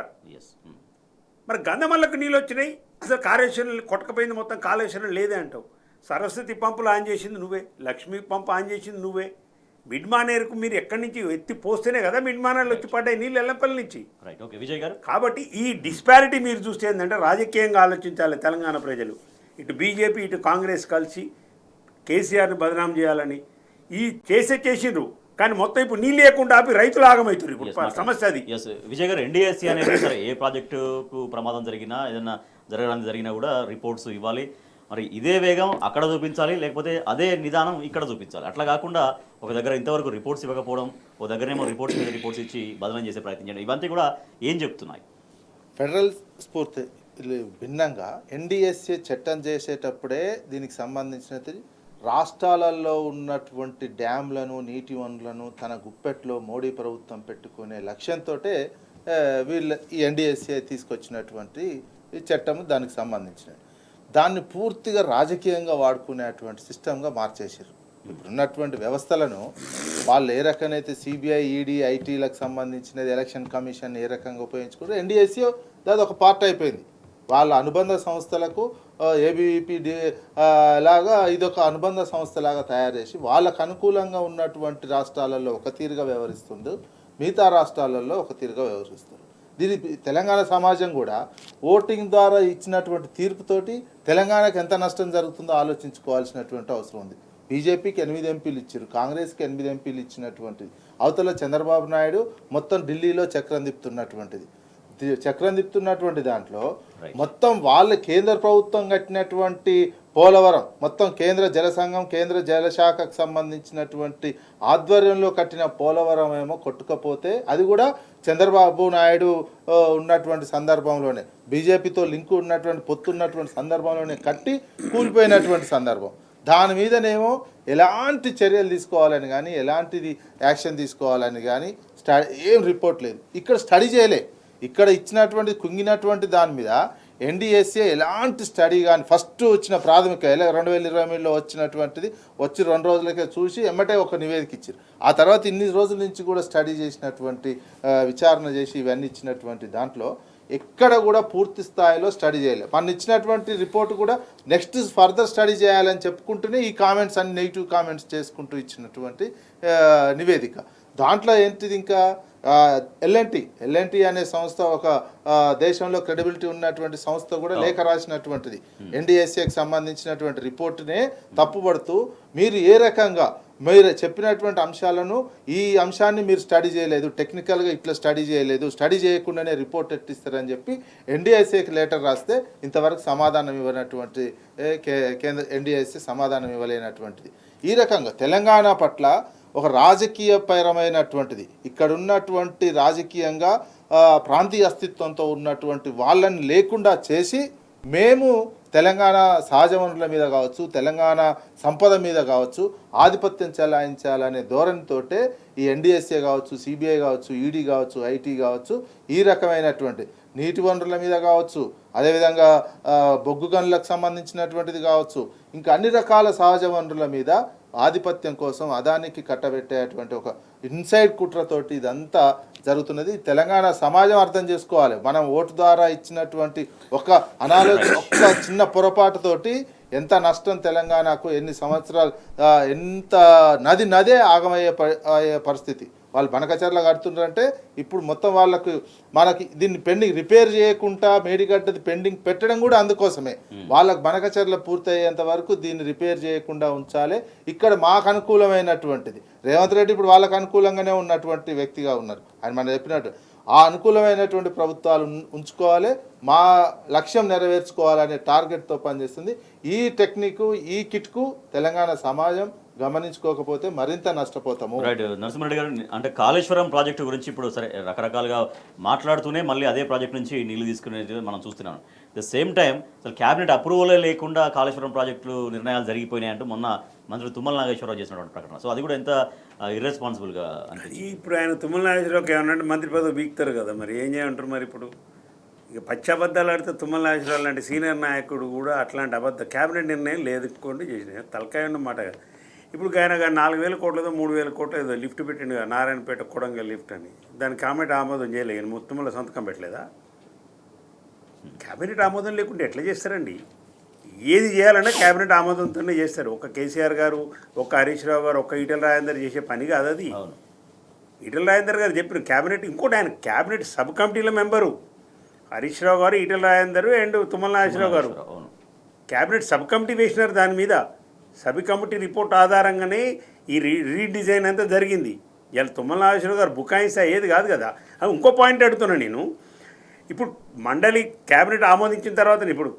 మరి గంధమల్లకు నీళ్ళు వచ్చినాయి, అసలు కాళేశ్వరం కొట్టకపోయింది, మొత్తం కాళేశ్వరం లేదే అంటావు. సరస్వతి పంపులు ఆన్ చేసింది నువ్వే, లక్ష్మీ పంపు ఆన్ చేసింది నువ్వే. మిడ్ మానేరుకు మీరు ఎక్కడి నుంచి ఎత్తి పోస్తేనే కదా మిడ్ మానేరులు వచ్చి పడ్డాయి నీళ్ళు ఎల్లంపల్లి నుంచి. విజయ్ గారు, కాబట్టి ఈ డిస్పారిటీ మీరు చూస్తే ఏంటంటే రాజకీయంగా ఆలోచించాలి తెలంగాణ ప్రజలు. ఇటు బీజేపీ ఇటు కాంగ్రెస్ కలిసి కేసీఆర్ని బదనాం చేయాలని ఈ చేసిండ్రు. కానీ మొత్తం ఇప్పుడు నీళ్ళు లేకుండా ఆపి రైతులు ఆగమవుతారు. ఇప్పుడు సమస్య అది. విజయ్ గారు, ఎన్డీఎస్సీ అనేది సరే ఏ ప్రాజెక్టుకు ప్రమాదం జరిగినా, ఏదైనా జరగడానికి జరిగినా కూడా రిపోర్ట్స్ ఇవ్వాలి. మరి ఇదే వేగం అక్కడ చూపించాలి, లేకపోతే అదే నిదానం ఇక్కడ చూపించాలి. అట్లా కాకుండా ఒక దగ్గర ఇంతవరకు రిపోర్ట్స్ ఇవ్వకపోవడం, ఒక దగ్గరేమో రిపోర్ట్స్ మీద రిపోర్ట్స్ ఇచ్చి బదనం చేసే ప్రయత్నం చేయడం, ఇవంతా కూడా ఏం చెప్తున్నాయి? ఫెడరల్ స్ఫూర్తి భిన్నంగా ఎన్డీఎస్ఏ చట్టం చేసేటప్పుడే దీనికి సంబంధించినది రాష్ట్రాలలో ఉన్నటువంటి డ్యామ్లను, నీటి వనరులను తన గుప్పెట్లో మోడీ ప్రభుత్వం పెట్టుకునే లక్ష్యంతో వీళ్ళు ఈ ఎన్డీఎస్ఏ తీసుకొచ్చినటువంటి ఈ చట్టము దానికి సంబంధించినది. దాన్ని పూర్తిగా రాజకీయంగా వాడుకునేటువంటి సిస్టమ్గా మార్చేసారు. ఇప్పుడున్నటువంటి వ్యవస్థలను వాళ్ళు ఏ రకంగా సిబిఐ, ఈడీ, ఐటీలకు సంబంధించినది, ఎలక్షన్ కమిషన్ ఏ రకంగా ఉపయోగించుకుంటారు, ఎన్డీఎస్ఏ దాని ఒక పార్ట్ అయిపోయింది. వాళ్ళ అనుబంధ సంస్థలకు ఏబీవీపీ లాగా ఇదొక అనుబంధ సంస్థలాగా తయారు చేసి వాళ్ళకు అనుకూలంగా ఉన్నటువంటి రాష్ట్రాలలో ఒక తీరుగా వ్యవహరిస్తుంది, మిగతా రాష్ట్రాలలో ఒక తీరుగా వ్యవహరిస్తారు. దీని తెలంగాణ సమాజం కూడా ఓటింగ్ ద్వారా ఇచ్చినటువంటి తీర్పుతోటి తెలంగాణకు ఎంత నష్టం జరుగుతుందో ఆలోచించుకోవాల్సినటువంటి అవసరం ఉంది. బీజేపీకి 8 ఎంపీలు ఇచ్చారు, కాంగ్రెస్కి 8 ఎంపీలు ఇచ్చినటువంటిది. అవతల చంద్రబాబు నాయుడు మొత్తం ఢిల్లీలో చక్రం తిప్పుతున్నటువంటి దాంట్లో మొత్తం వాళ్ళ కేంద్ర ప్రభుత్వం కట్టినటువంటి పోలవరం, మొత్తం కేంద్ర జల సంఘం, కేంద్ర జలశాఖకు సంబంధించినటువంటి ఆధ్వర్యంలో కట్టిన పోలవరం ఏమో కొట్టుకపోతే, అది కూడా చంద్రబాబు నాయుడు ఉన్నటువంటి సందర్భంలోనే, బీజేపీతో లింకు ఉన్నటువంటి పొత్తున్నటువంటి సందర్భంలోనే కట్టి కూలిపోయినటువంటి సందర్భం. దాని మీదనేమో ఎలాంటి చర్యలు తీసుకోవాలని కానీ, ఎలాంటిది యాక్షన్ తీసుకోవాలని కానీ ఏం రిపోర్ట్ లేదు. ఇక్కడ స్టడీ చేయలే. ఇక్కడ ఇచ్చినటువంటి కుంగినటువంటి దాని మీద ఎన్డీఎస్ఏ ఎలాంటి స్టడీ కానీ, ఫస్ట్ వచ్చిన ప్రాథమిక 2023లో వచ్చినటువంటిది వచ్చి 2 రోజులకే చూసి ఎమ్మటే ఒక నివేదిక ఇచ్చారు. ఆ తర్వాత ఇన్ని రోజుల నుంచి కూడా స్టడీ చేసినటువంటి, విచారణ చేసి ఇవన్నీ ఇచ్చినటువంటి దాంట్లో ఎక్కడ కూడా పూర్తి స్థాయిలో స్టడీ చేయలేదు. మన ఇచ్చినటువంటి రిపోర్ట్ కూడా నెక్స్ట్ ఫర్దర్ స్టడీ చేయాలని చెప్పుకుంటూనే ఈ కామెంట్స్ అన్ని నెగిటివ్ కామెంట్స్ చేసుకుంటూ ఇచ్చినటువంటి నివేదిక. దాంట్లో ఏంటిది, ఇంకా ఎల్ఎన్టీ అనే సంస్థ, ఒక దేశంలో క్రెడిబిలిటీ ఉన్నటువంటి సంస్థ కూడా లేఖ రాసినటువంటిది ఎన్డీఎస్ఏకి సంబంధించినటువంటి రిపోర్టునే తప్పుపడుతూ, మీరు ఏ రకంగా మీరు చెప్పినటువంటి అంశాలను, ఈ అంశాన్ని మీరు స్టడీ చేయలేదు, టెక్నికల్గా ఇట్లా స్టడీ చేయలేదు, స్టడీ చేయకుండానే రిపోర్ట్ ఎట్టిస్తారని చెప్పి ఎన్డీఎస్ఏకి లెటర్ రాస్తే ఇంతవరకు సమాధానం ఇవ్వనటువంటి కేంద్ర ఎన్డీఎస్ఏ సమాధానం ఇవ్వలేనటువంటిది. ఈ రకంగా తెలంగాణ పట్ల ఒక రాజకీయపరమైనటువంటిది, ఇక్కడ ఉన్నటువంటి రాజకీయంగా ప్రాంతీయ అస్తిత్వంతో ఉన్నటువంటి వాళ్ళని లేకుండా చేసి, మేము తెలంగాణ సహజ వనరుల మీద కావచ్చు, తెలంగాణ సంపద మీద కావచ్చు ఆధిపత్యం చెలాయించాలనే ధోరణితోటే ఈ ఎన్డీఎస్ఏ కావచ్చు, సిబిఐ కావచ్చు, ఈడీ కావచ్చు, ఐటీ కావచ్చు, ఈ రకమైనటువంటి నీటి వనరుల మీద కావచ్చు, అదేవిధంగా బొగ్గు గనులకు సంబంధించినటువంటిది కావచ్చు, ఇంకా అన్ని రకాల సహజ వనరుల మీద ఆధిపత్యం కోసం అదానికి కట్టబెట్టేటువంటి ఒక ఇన్సైడ్ కుట్రతోటి ఇదంతా జరుగుతున్నది. తెలంగాణ సమాజం అర్థం చేసుకోవాలి. మనం ఓటు ద్వారా ఇచ్చినటువంటి ఒక ఒక్క చిన్న పొరపాటుతోటి ఎంత నష్టం తెలంగాణకు, ఎన్ని సంవత్సరాలు ఎంత నదే ఆగమయ్యే పరిస్థితి. వాళ్ళు బనకచర్ల కడుతున్నారంటే ఇప్పుడు మొత్తం మనకి దీన్ని పెండింగ్ రిపేర్ చేయకుండా మేడిగడ్డది పెండింగ్ పెట్టడం కూడా అందుకోసమే. వాళ్ళకి బనకచర్ల పూర్తయ్యేంత వరకు దీన్ని రిపేర్ చేయకుండా ఉంచాలి. ఇక్కడ మాకు అనుకూలమైనటువంటిది రేవంత్ రెడ్డి ఇప్పుడు వాళ్ళకు అనుకూలంగానే ఉన్నటువంటి వ్యక్తిగా ఉన్నారు. ఆయన మనం చెప్పినట్టు ఆ అనుకూలమైనటువంటి ప్రభుత్వాలు ఉంచుకోవాలి, మా లక్ష్యం నెరవేర్చుకోవాలనే టార్గెట్తో పనిచేస్తుంది. ఈ టెక్నిక్, ఈ కిట్కు తెలంగాణ సమాజం గమనించుకోకపోతే మరింత నష్టపోతాము. రైట్ నరసింహారెడ్డి గారు, అంటే కాళేశ్వరం ప్రాజెక్టు గురించి ఇప్పుడు సరే రకరకాలుగా మాట్లాడుతూనే మళ్ళీ అదే ప్రాజెక్ట్ నుంచి నీళ్లు తీసుకునేది మనం చూస్తున్నాం. ద సేమ్ టైం అసలు క్యాబినెట్ అప్రూవలే లేకుండా కాళేశ్వరం ప్రాజెక్టులు నిర్ణయాలు జరిగిపోయినాయి అంటూ మొన్న మంత్రి తుమ్మల నాగేశ్వరరావు చేసినటువంటి ప్రకటన. సో అది కూడా ఎంత ఇర్రెస్పాన్సిబుల్గా అనిపించింది. ఇప్పుడు ఆయన తుమ్మల నాగేశ్వరరావుకి ఏమన్నా మంత్రి పదవి బీక్తారు కదా, మరి ఏం చేయమంటారు మరి ఇప్పుడు? ఇక పచ్చబద్దాలు ఆడితే తుమ్మల నాగేశ్వరరావు లాంటి సీనియర్ నాయకుడు కూడా అట్లాంటి క్యాబినెట్ నిర్ణయం లేదుకోండి చేసిన తలకాయ ఉన్నమాట. ఇప్పుడు ఆయన 4,000 కోట్లతో 3,000 కోట్లు ఏదో లిఫ్ట్ పెట్టిండు కదా, నారాయణపేట కొడంగల్ లిఫ్ట్ అని. దాని క్యాబినెట్ ఆమోదం చేయలేదు, మొత్తంలో సంతకం పెట్టలేదా? క్యాబినెట్ ఆమోదం లేకుంటే ఎట్లా చేస్తారండి? ఏది చేయాలన్నా క్యాబినెట్ ఆమోదంతోనే చేస్తారు. ఒక కేసీఆర్ గారు, ఒక హరీష్ రావు గారు, ఒక ఈటెల రాజేందర్ చేసే పని కాదు అది. ఈటెల రాజేందర్ గారు చెప్పిన క్యాబినెట్, ఇంకోటి ఆయన క్యాబినెట్ సబ్ కమిటీల మెంబరు హరీష్ రావు గారు, ఈటెల రాజేందర్ అండ్ తుమ్మల నాగేశ్వరరావు గారు క్యాబినెట్ సబ్ కమిటీ వేసినారు. దాని మీద సబ్ కమిటీ రిపోర్ట్ ఆధారంగానే ఈ రీడిజైన్ అంతా జరిగింది. ఇలా తుమ్మల నాగేశ్వరరావు గారు బుకాయిన్స్ అయ్యేది కాదు కదా. అది ఇంకో పాయింట్ అడుగుతున్నాను నేను. ఇప్పుడు మండలి క్యాబినెట్ ఆమోదించిన తర్వాత ఇప్పుడు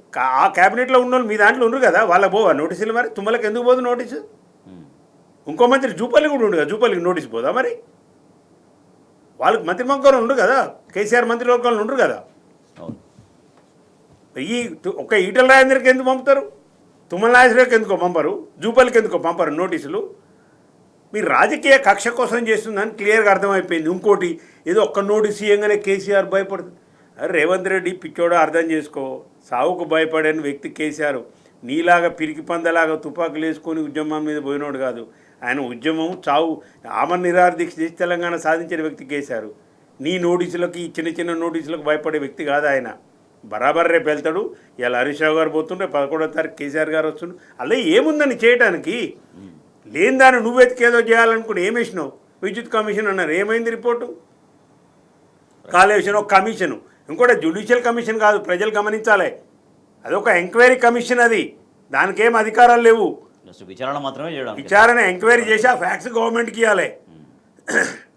ఆ క్యాబినెట్లో ఉన్న వాళ్ళు మీ దాంట్లో ఉండరు కదా, వాళ్ళకి పోవా నోటీసులు? మరి తుమ్మలకి ఎందుకు పోదు నోటీసు? ఇంకో మంత్రి జూపల్లి కూడా ఉండు కదా, జూపల్లికి నోటీసు పోదా? మరి వాళ్ళకి మంత్రి మొక్కలు ఉండరు కదా, కేసీఆర్ మంత్రి లోకాలు ఉండరు కదా. ఈ ఒక ఈటెల రాజేందర్కి ఎందుకు పంపుతారు? తుమ్మల నాగేశ్వరరావుకి ఎందుకో పంపరు, జూపల్లికి ఎందుకో పంపరు నోటీసులు? మీరు రాజకీయ కక్ష కోసం చేస్తుందని క్లియర్గా అర్థమైపోయింది. ఇంకోటి ఏదో ఒక్క నోటీసు ఇవ్వగానే కేసీఆర్ భయపడుతుంది. అరే రేవంత్ రెడ్డి పిచ్చోడో అర్థం చేసుకో, సావుకు భయపడని వ్యక్తి కేసీఆర్. నీలాగా పిరికి పందలాగా తుపాకులు వేసుకొని ఉద్యమం మీద పోయినోడు కాదు ఆయన. ఉద్యమం చావు ఆమరణ నిరాహార దీక్ష చేసి తెలంగాణ సాధించిన వ్యక్తి కేసీఆర్. నీ నోటీసులకి, చిన్న చిన్న నోటీసులకు భయపడే వ్యక్తి కాదు ఆయన. బరాబర్ రేపు వెళ్తాడు. ఇలా హరీష్ రావు గారు పోతుంటే 11వ తారీఖు కేసీఆర్ గారు వస్తుండే. అలా ఏముందని చేయడానికి? లేని దాన్ని నువ్వు వెతికేదో చేయాలనుకుని ఏమేసినావు? విద్యుత్ కమిషన్ అన్నారు, ఏమైంది రిపోర్టు? కాళేశ్వరం ఒక కమిషను, ఇంకోటి జ్యుడిషియల్ కమిషన్ కాదు, ప్రజలు గమనించాలి. అదొక ఎంక్వైరీ కమిషన్, అది దానికేం అధికారాలు లేవు. విచారణ మాత్రమే చేయడం, విచారణ ఎంక్వైరీ చేసి ఆ ఫ్యాక్ట్స్ గవర్నమెంట్కి ఇవ్వాలి.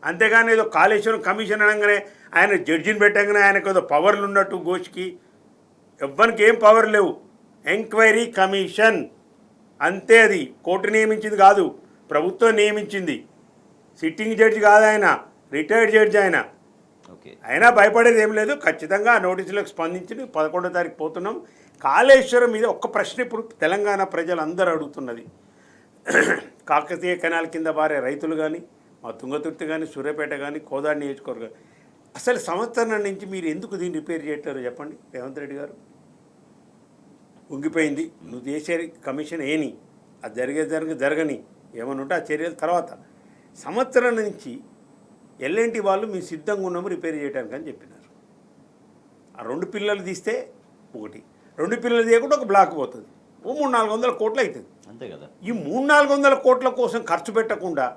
అంతేగాని ఏదో కాళేశ్వరం కమిషన్ అనగానే ఆయన జడ్జిని పెట్టగానే ఆయనకు ఏదో పవర్లు ఉన్నట్టు గోష్కి ఎవ్వరికి ఏం పవర్ లేవు. ఎంక్వైరీ కమిషన్ అంతే, అది కోర్టు నియమించింది కాదు, ప్రభుత్వం నియమించింది. సిట్టింగ్ జడ్జి కాదు ఆయన, రిటైర్డ్ జడ్జి ఆయన. అయినా భయపడేది ఏం లేదు. ఖచ్చితంగా ఆ నోటీసులకు స్పందించి 11వ తారీఖు పోతున్నాం. కాళేశ్వరం మీద ఒక్క ప్రశ్న ఇప్పుడు తెలంగాణ ప్రజలందరూ అడుగుతున్నది. కాకతీయ కెనాల్ కింద బారే రైతులు కానీ, మా తుంగతుర్తి కానీ, సూర్యాపేట కానీ, కోదాడి నియోజకవర్గం, అసలు సంవత్సరం నుంచి మీరు ఎందుకు దీన్ని రిపేర్ చేయట్లేరు చెప్పండి రేవంత్ రెడ్డి గారు? ఉంగిపోయింది, నువ్వు చేసే కమిషన్ ఏని, అది జరగని ఏమని ఉంటే ఆ చర్యల తర్వాత సంవత్సరం నుంచి ఎల్ఎన్టీ వాళ్ళు మేము సిద్ధంగా ఉన్నాము రిపేర్ చేయడానికి అని చెప్పినారు. ఆ 2 పిల్లలు తీస్తే ఒకటి, 2 పిల్లలు తీయకుండా ఒక బ్లాక్ పోతుంది, 300-400 కోట్లు అవుతుంది. అంతే కదా. ఈ 300-400 కోట్ల కోసం ఖర్చు పెట్టకుండా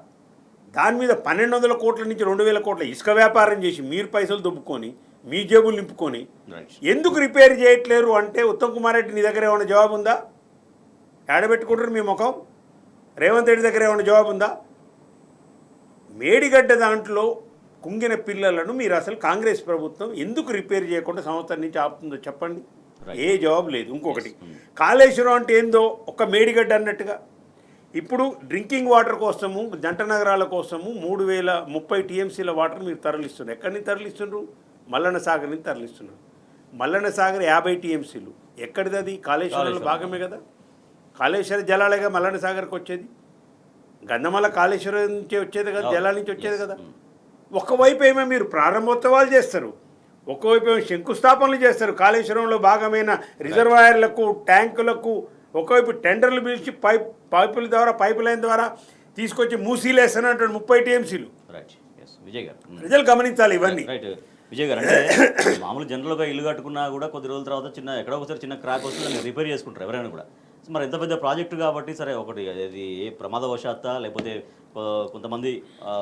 దాని మీద 1,200 కోట్ల నుంచి 2,000 కోట్ల ఇసుక వ్యాపారం చేసి మీరు పైసలు దుబ్బుకొని మీ జేబులు నింపుకొని ఎందుకు రిపేర్ చేయట్లేరు అంటే, ఉత్తమ్ కుమార్ రెడ్డి నీ దగ్గర ఏమైనా జవాబు ఉందా? ఏడబెట్టుకుంటారు మీ ముఖం? రేవంత్ రెడ్డి దగ్గర ఏమైనా జవాబు ఉందా? మేడిగడ్డ దాంట్లో కుంగిన పిల్లలను మీరు అసలు కాంగ్రెస్ ప్రభుత్వం ఎందుకు రిపేర్ చేయకుండా సంవత్సరం నుంచి ఆపుతుందో చెప్పండి. ఏ జవాబు లేదు. ఇంకొకటి, కాళేశ్వరం అంటే ఏందో ఒక మేడిగడ్డ అన్నట్టుగా ఇప్పుడు డ్రింకింగ్ వాటర్ కోసము, జంట నగరాల కోసము 3,030 టీఎంసీల వాటర్ మీరు తరలిస్తున్నారు. ఎక్కడి నుంచి తరలిస్తున్నారు? మల్లన్న సాగర్ నుంచి తరలిస్తున్నారు. మల్లన్న సాగర్ 50 టీఎంసీలు ఎక్కడిది? అది కాళేశ్వరంలో భాగమే కదా. కాళేశ్వర జలాలేగా మల్లన్న సాగర్కి వచ్చేది. గంధమల్ల కాళేశ్వరం నుంచి వచ్చేది కదా, జలాల నుంచి వచ్చేది కదా. ఒకవైపు ఏమో మీరు ప్రారంభోత్సవాలు చేస్తారు, ఒక్కోవైపు ఏమో శంకుస్థాపనలు చేస్తారు కాళేశ్వరంలో భాగమైన రిజర్వాయర్లకు ట్యాంకులకు, ఒకవైపు టెండర్లు పిలిచి పైపుల ద్వారా పైప్ లైన్ ద్వారా తీసుకొచ్చి మూసీలేస్తాను అంటాడు 30 టీఎంసీలు. రైట్, ఎస్ విజయ్ గారు. ప్రజలు గమనించాలి ఇవన్నీ. రైట్ విజయ్ గారు, అంటే మామూలు జనరల్గా ఇల్లు కట్టుకున్నా కూడా కొద్ది రోజుల తర్వాత ఎక్కడో ఒకసారి చిన్న క్రాక్ వస్తుంది, దాన్ని రిపేర్ చేసుకుంటారు ఎవరైనా కూడా. సో మరి ఎంత పెద్ద ప్రాజెక్టు కాబట్టి సరే ఒకటి అది ఏ ప్రమాదవశాత్తా లేకపోతే కొంతమంది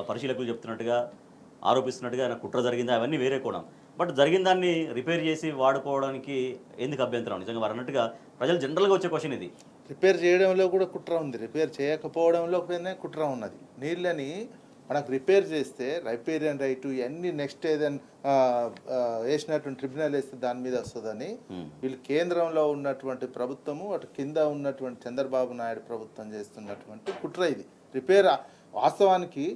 పరిశీలకులు చెప్తున్నట్టుగా ఆరోపిస్తున్నట్టుగా ఆయన కుట్ర జరిగిందా అవన్నీ వేరే కూడా. బట్ జరిగిన దాన్ని రిపేర్ చేసి వాడుకోవడానికి ఎందుకు అభ్యంతరం? నిజంగా వారు అన్నట్టుగా ప్రజలు జనరల్గా వచ్చే క్వశ్చన్ ఇది. రిపేర్ చేయడంలో కూడా కుట్ర ఉంది, రిపేర్ చేయకపోవడంలో కుట్ర ఉన్నది. నీళ్ళని మనకు రిపేర్ చేస్తే రైపేరియన్ రైటు ఇవన్నీ నెక్స్ట్ ఏదైనా వేసినటువంటి ట్రిబ్యునల్ వేస్తే దాని మీద వస్తుందని వీళ్ళు కేంద్రంలో ఉన్నటువంటి ప్రభుత్వము అటు కింద ఉన్నటువంటి చంద్రబాబు నాయుడు ప్రభుత్వం చేస్తున్నటువంటి కుట్ర ఇది. రిపేర్ వాస్తవానికి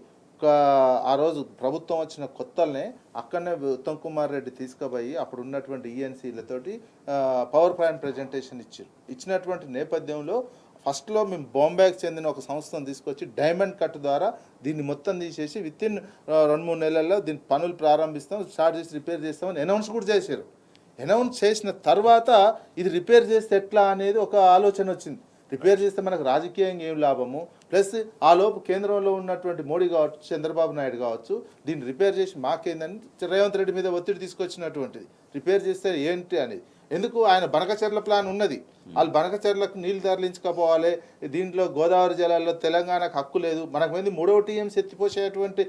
ఆ రోజు ప్రభుత్వం వచ్చిన కొత్తలనే అక్కడనే ఉత్తమ్ కుమార్ రెడ్డి తీసుకుపోయి అప్పుడు ఉన్నటువంటి ఈఎన్సీలతోటి పవర్ ప్లాంట్ ప్రజెంటేషన్ ఇచ్చినటువంటి నేపథ్యంలో ఫస్ట్లో మేము బాంబేకి చెందిన ఒక సంస్థను తీసుకొచ్చి డైమండ్ కట్ ద్వారా దీన్ని మొత్తం తీసేసి వితిన్ 2-3 నెలల్లో దీని పనులు ప్రారంభిస్తాం, స్టార్ట్ చేసి రిపేర్ చేస్తామని అనౌన్స్ కూడా చేశారు. అనౌన్స్ చేసిన తర్వాత ఇది రిపేర్ చేస్తే ఎట్లా అనేది ఒక ఆలోచన వచ్చింది. రిపేర్ చేస్తే మనకు రాజకీయంగా ఏం లాభము, ప్లస్ ఆ లోపు కేంద్రంలో ఉన్నటువంటి మోడీ కావచ్చు, చంద్రబాబు నాయుడు కావచ్చు, దీన్ని రిపేర్ చేసి మాకేందని రేవంత్ రెడ్డి మీద ఒత్తిడి తీసుకొచ్చినటువంటిది. రిపేర్ చేస్తే ఏంటి అనేది ఎందుకు ఆయన బనకచెర్ల ప్లాన్ ఉన్నది, వాళ్ళు బనకచెర్లకు నీళ్లు తరలించుకపోవాలి, దీంట్లో గోదావరి జలాల్లో తెలంగాణకు హక్కు లేదు, మనకు మంది 3వ టీఎంసీ ఎత్తిపోసేటువంటి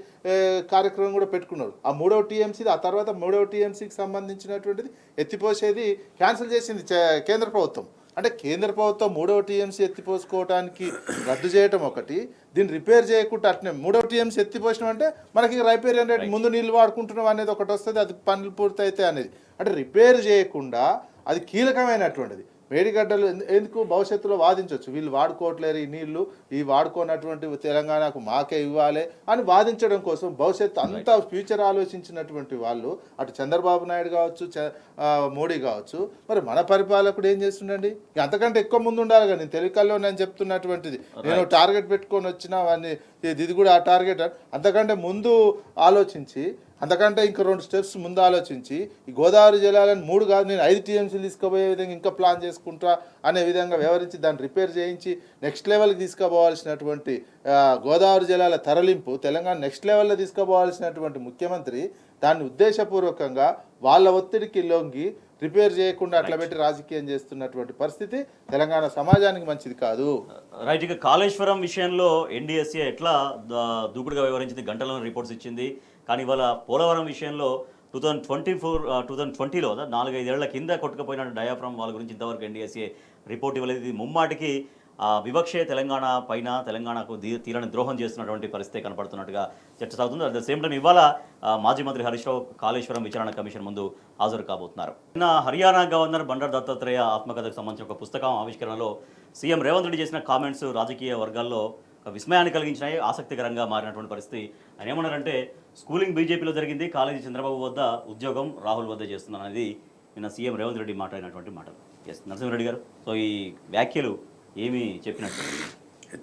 కార్యక్రమం కూడా పెట్టుకున్నారు. ఆ 3వ టీఎంసీ ఆ తర్వాత 3వ టీఎంసీకి సంబంధించినటువంటిది ఎత్తిపోసేది క్యాన్సిల్ చేసింది కేంద్ర ప్రభుత్వం. అంటే కేంద్ర ప్రభుత్వం 3వ టీఎంసీ ఎత్తిపోసుకోవడానికి రద్దు చేయటం ఒకటి, దీన్ని రిపేర్ చేయకుండా అట్నే 3వ టీఎంసీ ఎత్తిపోసినాం అంటే మనకి రైపేరియన్ రేట్ ముందు నీళ్ళు వాడుకుంటున్నాం అనేది ఒకటి వస్తుంది, అది పనులు పూర్తయితే అనేది. అంటే రిపేర్ చేయకుండా అది కీలకమైనటువంటిది. మేడిగడ్డలు ఎందుకు భవిష్యత్తులో వాదించవచ్చు, వీళ్ళు వాడుకోవట్లేరు ఈ నీళ్లు, ఈ వాడుకోనటువంటి తెలంగాణకు మాకే ఇవ్వాలి అని వాదించడం కోసం భవిష్యత్తు అంతా ఫ్యూచర్ ఆలోచించినటువంటి వాళ్ళు అటు చంద్రబాబు నాయుడు కావచ్చు, మోడీ కావచ్చు. మరి మన పరిపాలకుడు ఏం చేస్తుండండి, అంతకంటే ఎక్కువ ముందు ఉండాలి కదా. నేను తెలివికల్లో నేను చెప్తున్నటువంటిది, నేను టార్గెట్ పెట్టుకొని వచ్చిన వాడిని, ఇది కూడా ఆ టార్గెట్ అంతకంటే ముందు ఆలోచించి, అంతకంటే ఇంకా 2 స్టెప్స్ ముందు ఆలోచించి ఈ గోదావరి జలాలను 3 కాదు నేను 5 టీఎంసీలు తీసుకుపోయే విధంగా ఇంకా ప్లాన్ చేసుకుంటా అనే విధంగా వ్యవహరించి దాన్ని రిపేర్ చేయించి నెక్స్ట్ లెవెల్కి తీసుకుపోవాల్సినటువంటి గోదావరి జలాల తరలింపు తెలంగాణ నెక్స్ట్ లెవెల్లో తీసుకుపోవాల్సినటువంటి ముఖ్యమంత్రి దాన్ని ఉద్దేశపూర్వకంగా వాళ్ళ ఒత్తిడికి లొంగి రిపేర్ చేయకుండా అట్లా పెట్టి రాజకీయం చేస్తున్నటువంటి పరిస్థితి తెలంగాణ సమాజానికి మంచిది కాదు. రైట్, ఇక కాళేశ్వరం విషయంలో ఎన్డీఎస్ఏ ఎట్లా దూకుడుగా వ్యవహరించింది, గంటలను రిపోర్ట్స్ ఇచ్చింది. కానీ ఇవాళ పోలవరం విషయంలో 2020లో 4-5 ఏళ్ల కింద కొట్టుకుపోయిన డయాఫ్రమ్ వాళ్ళ గురించి ఇంతవరకు ఎన్డీఎస్ఏ రిపోర్ట్ ఇవ్వలేదు. ఇది ముమ్మాటికి వివక్షే తెలంగాణ పైన, తెలంగాణకు తీరని ద్రోహం చేస్తున్నటువంటి పరిస్థితి కనపడుతున్నట్టుగా చర్చ సాగుతుంది. అట్ ద సేమ్ టైం ఇవాళ మాజీ మంత్రి హరీష్ రావు కాళేశ్వరం విచారణ కమిషన్ ముందు హాజరు కాబోతున్నారు. నిన్న హర్యానా గవర్నర్ బండారు దత్తాత్రేయ ఆత్మకథకు సంబంధించిన ఒక పుస్తకం ఆవిష్కరణలో సీఎం రేవంత్ రెడ్డి చేసిన కామెంట్స్ రాజకీయ వర్గాల్లో విస్మయాన్ని కలిగించినాయి, ఆసక్తికరంగా మారినటువంటి పరిస్థితి. ఆయన ఏమన్నారంటే, స్కూలింగ్ బీజేపీలో జరిగింది, కాలేజీ చంద్రబాబు వద్ద, ఉద్యోగం రాహుల్ వద్ద చేస్తున్నాను అనేది నిన్న సీఎం రేవంత్ రెడ్డి మాట్లాడినటువంటి మాటలు. ఎస్ నరసింహారెడ్డి గారు, సో ఈ వ్యాఖ్యలు ఏమి చెప్పినట్టు?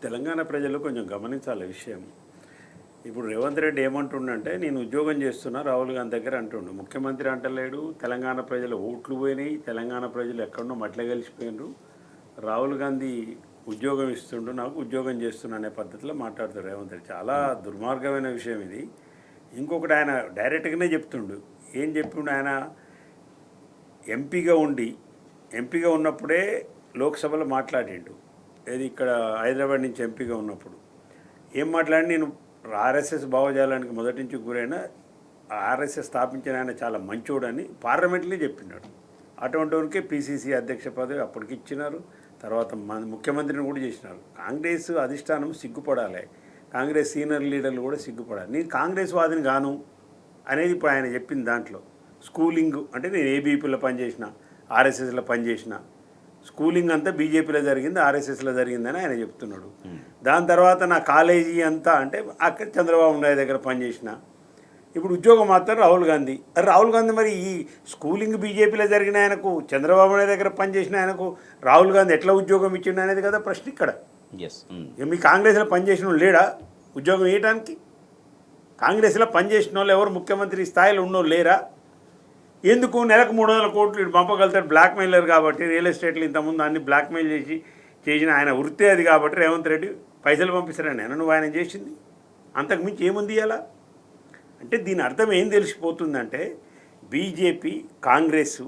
తెలంగాణ ప్రజలు కొంచెం గమనించాలి విషయం. ఇప్పుడు రేవంత్ రెడ్డి ఏమంటుండంటే, నేను ఉద్యోగం చేస్తున్నా రాహుల్ గాంధీ దగ్గర అంటుండు. ముఖ్యమంత్రి అంటలేడు, తెలంగాణ ప్రజలు ఓట్లు పోయినాయి, తెలంగాణ ప్రజలు ఎక్కడో మట్ల కలిసిపోయినారు, రాహుల్ గాంధీ ఉద్యోగం ఇస్తుండు, నాకు ఉద్యోగం చేస్తున్నా అనే పద్ధతిలో మాట్లాడుతాడు రేవంత్ రెడ్డి. చాలా దుర్మార్గమైన విషయం ఇది. ఇంకొకటి ఆయన డైరెక్ట్గానే చెప్తుండు. ఏం చెప్పిండు, ఆయన ఎంపీగా ఉన్నప్పుడే లోక్సభలో మాట్లాడిండు. ఏది ఇక్కడ హైదరాబాద్ నుంచి ఎంపీగా ఉన్నప్పుడు ఏం మాట్లాడి, నేను ఆర్ఎస్ఎస్ భావజాలానికి మొదటి నుంచి గురైన ఆర్ఎస్ఎస్ స్థాపించిన ఆయన చాలా మంచోడని పార్లమెంట్లో చెప్పినాడు. అటువంటి వరకే పీసీసీ అధ్యక్ష పదవి అప్పటికి ఇచ్చినారు. తర్వాత ముఖ్యమంత్రిని కూడా చేసినారు. కాంగ్రెస్ అధిష్టానం సిగ్గుపడాలి, కాంగ్రెస్ సీనియర్ లీడర్లు కూడా సిగ్గుపడాలి. నేను కాంగ్రెస్ వాదిని గాను అనేది ఇప్పుడు ఆయన చెప్పిన దాంట్లో. స్కూలింగ్ అంటే నేను ఏబీపీలో పనిచేసిన, ఆర్ఎస్ఎస్లో పనిచేసిన, స్కూలింగ్ అంతా బీజేపీలో జరిగింది, ఆర్ఎస్ఎస్లో జరిగిందని ఆయన చెప్తున్నాడు. దాని తర్వాత నా కాలేజీ అంతా అంటే అక్కడ చంద్రబాబు నాయుడు దగ్గర పనిచేసిన, ఇప్పుడు ఉద్యోగం మాత్రం రాహుల్ గాంధీ. రాహుల్ గాంధీ మరి ఈ స్కూలింగ్ బీజేపీలో జరిగిన ఆయనకు, చంద్రబాబు నాయుడు దగ్గర పనిచేసిన ఆయనకు రాహుల్ గాంధీ ఎట్లా ఉద్యోగం ఇచ్చిండు అనేది కదా ప్రశ్న ఇక్కడ. మీ కాంగ్రెస్లో పనిచేసిన వాళ్ళు లేడా ఉద్యోగం ఇవ్వడానికి? కాంగ్రెస్లో పనిచేసిన వాళ్ళు ఎవరు ముఖ్యమంత్రి స్థాయిలో ఉన్నోళ్ళు లేరా? ఎందుకు నెలకు 300 కోట్లు ఇటు పంపగలుగుతాడు బ్లాక్మెయిలర్ కాబట్టి, రియల్ ఎస్టేట్లు ఇంతకుముందు అన్ని బ్లాక్మెయిల్ చేసిన ఆయన వృత్తి అది కాబట్టి రేవంత్ రెడ్డి పైసలు పంపిస్తారని నువ్వు ఆయన చేసింది. అంతకుమించి ఏముంది అలా అంటే దీని అర్థం ఏం తెలిసిపోతుందంటే బీజేపీ, కాంగ్రెస్,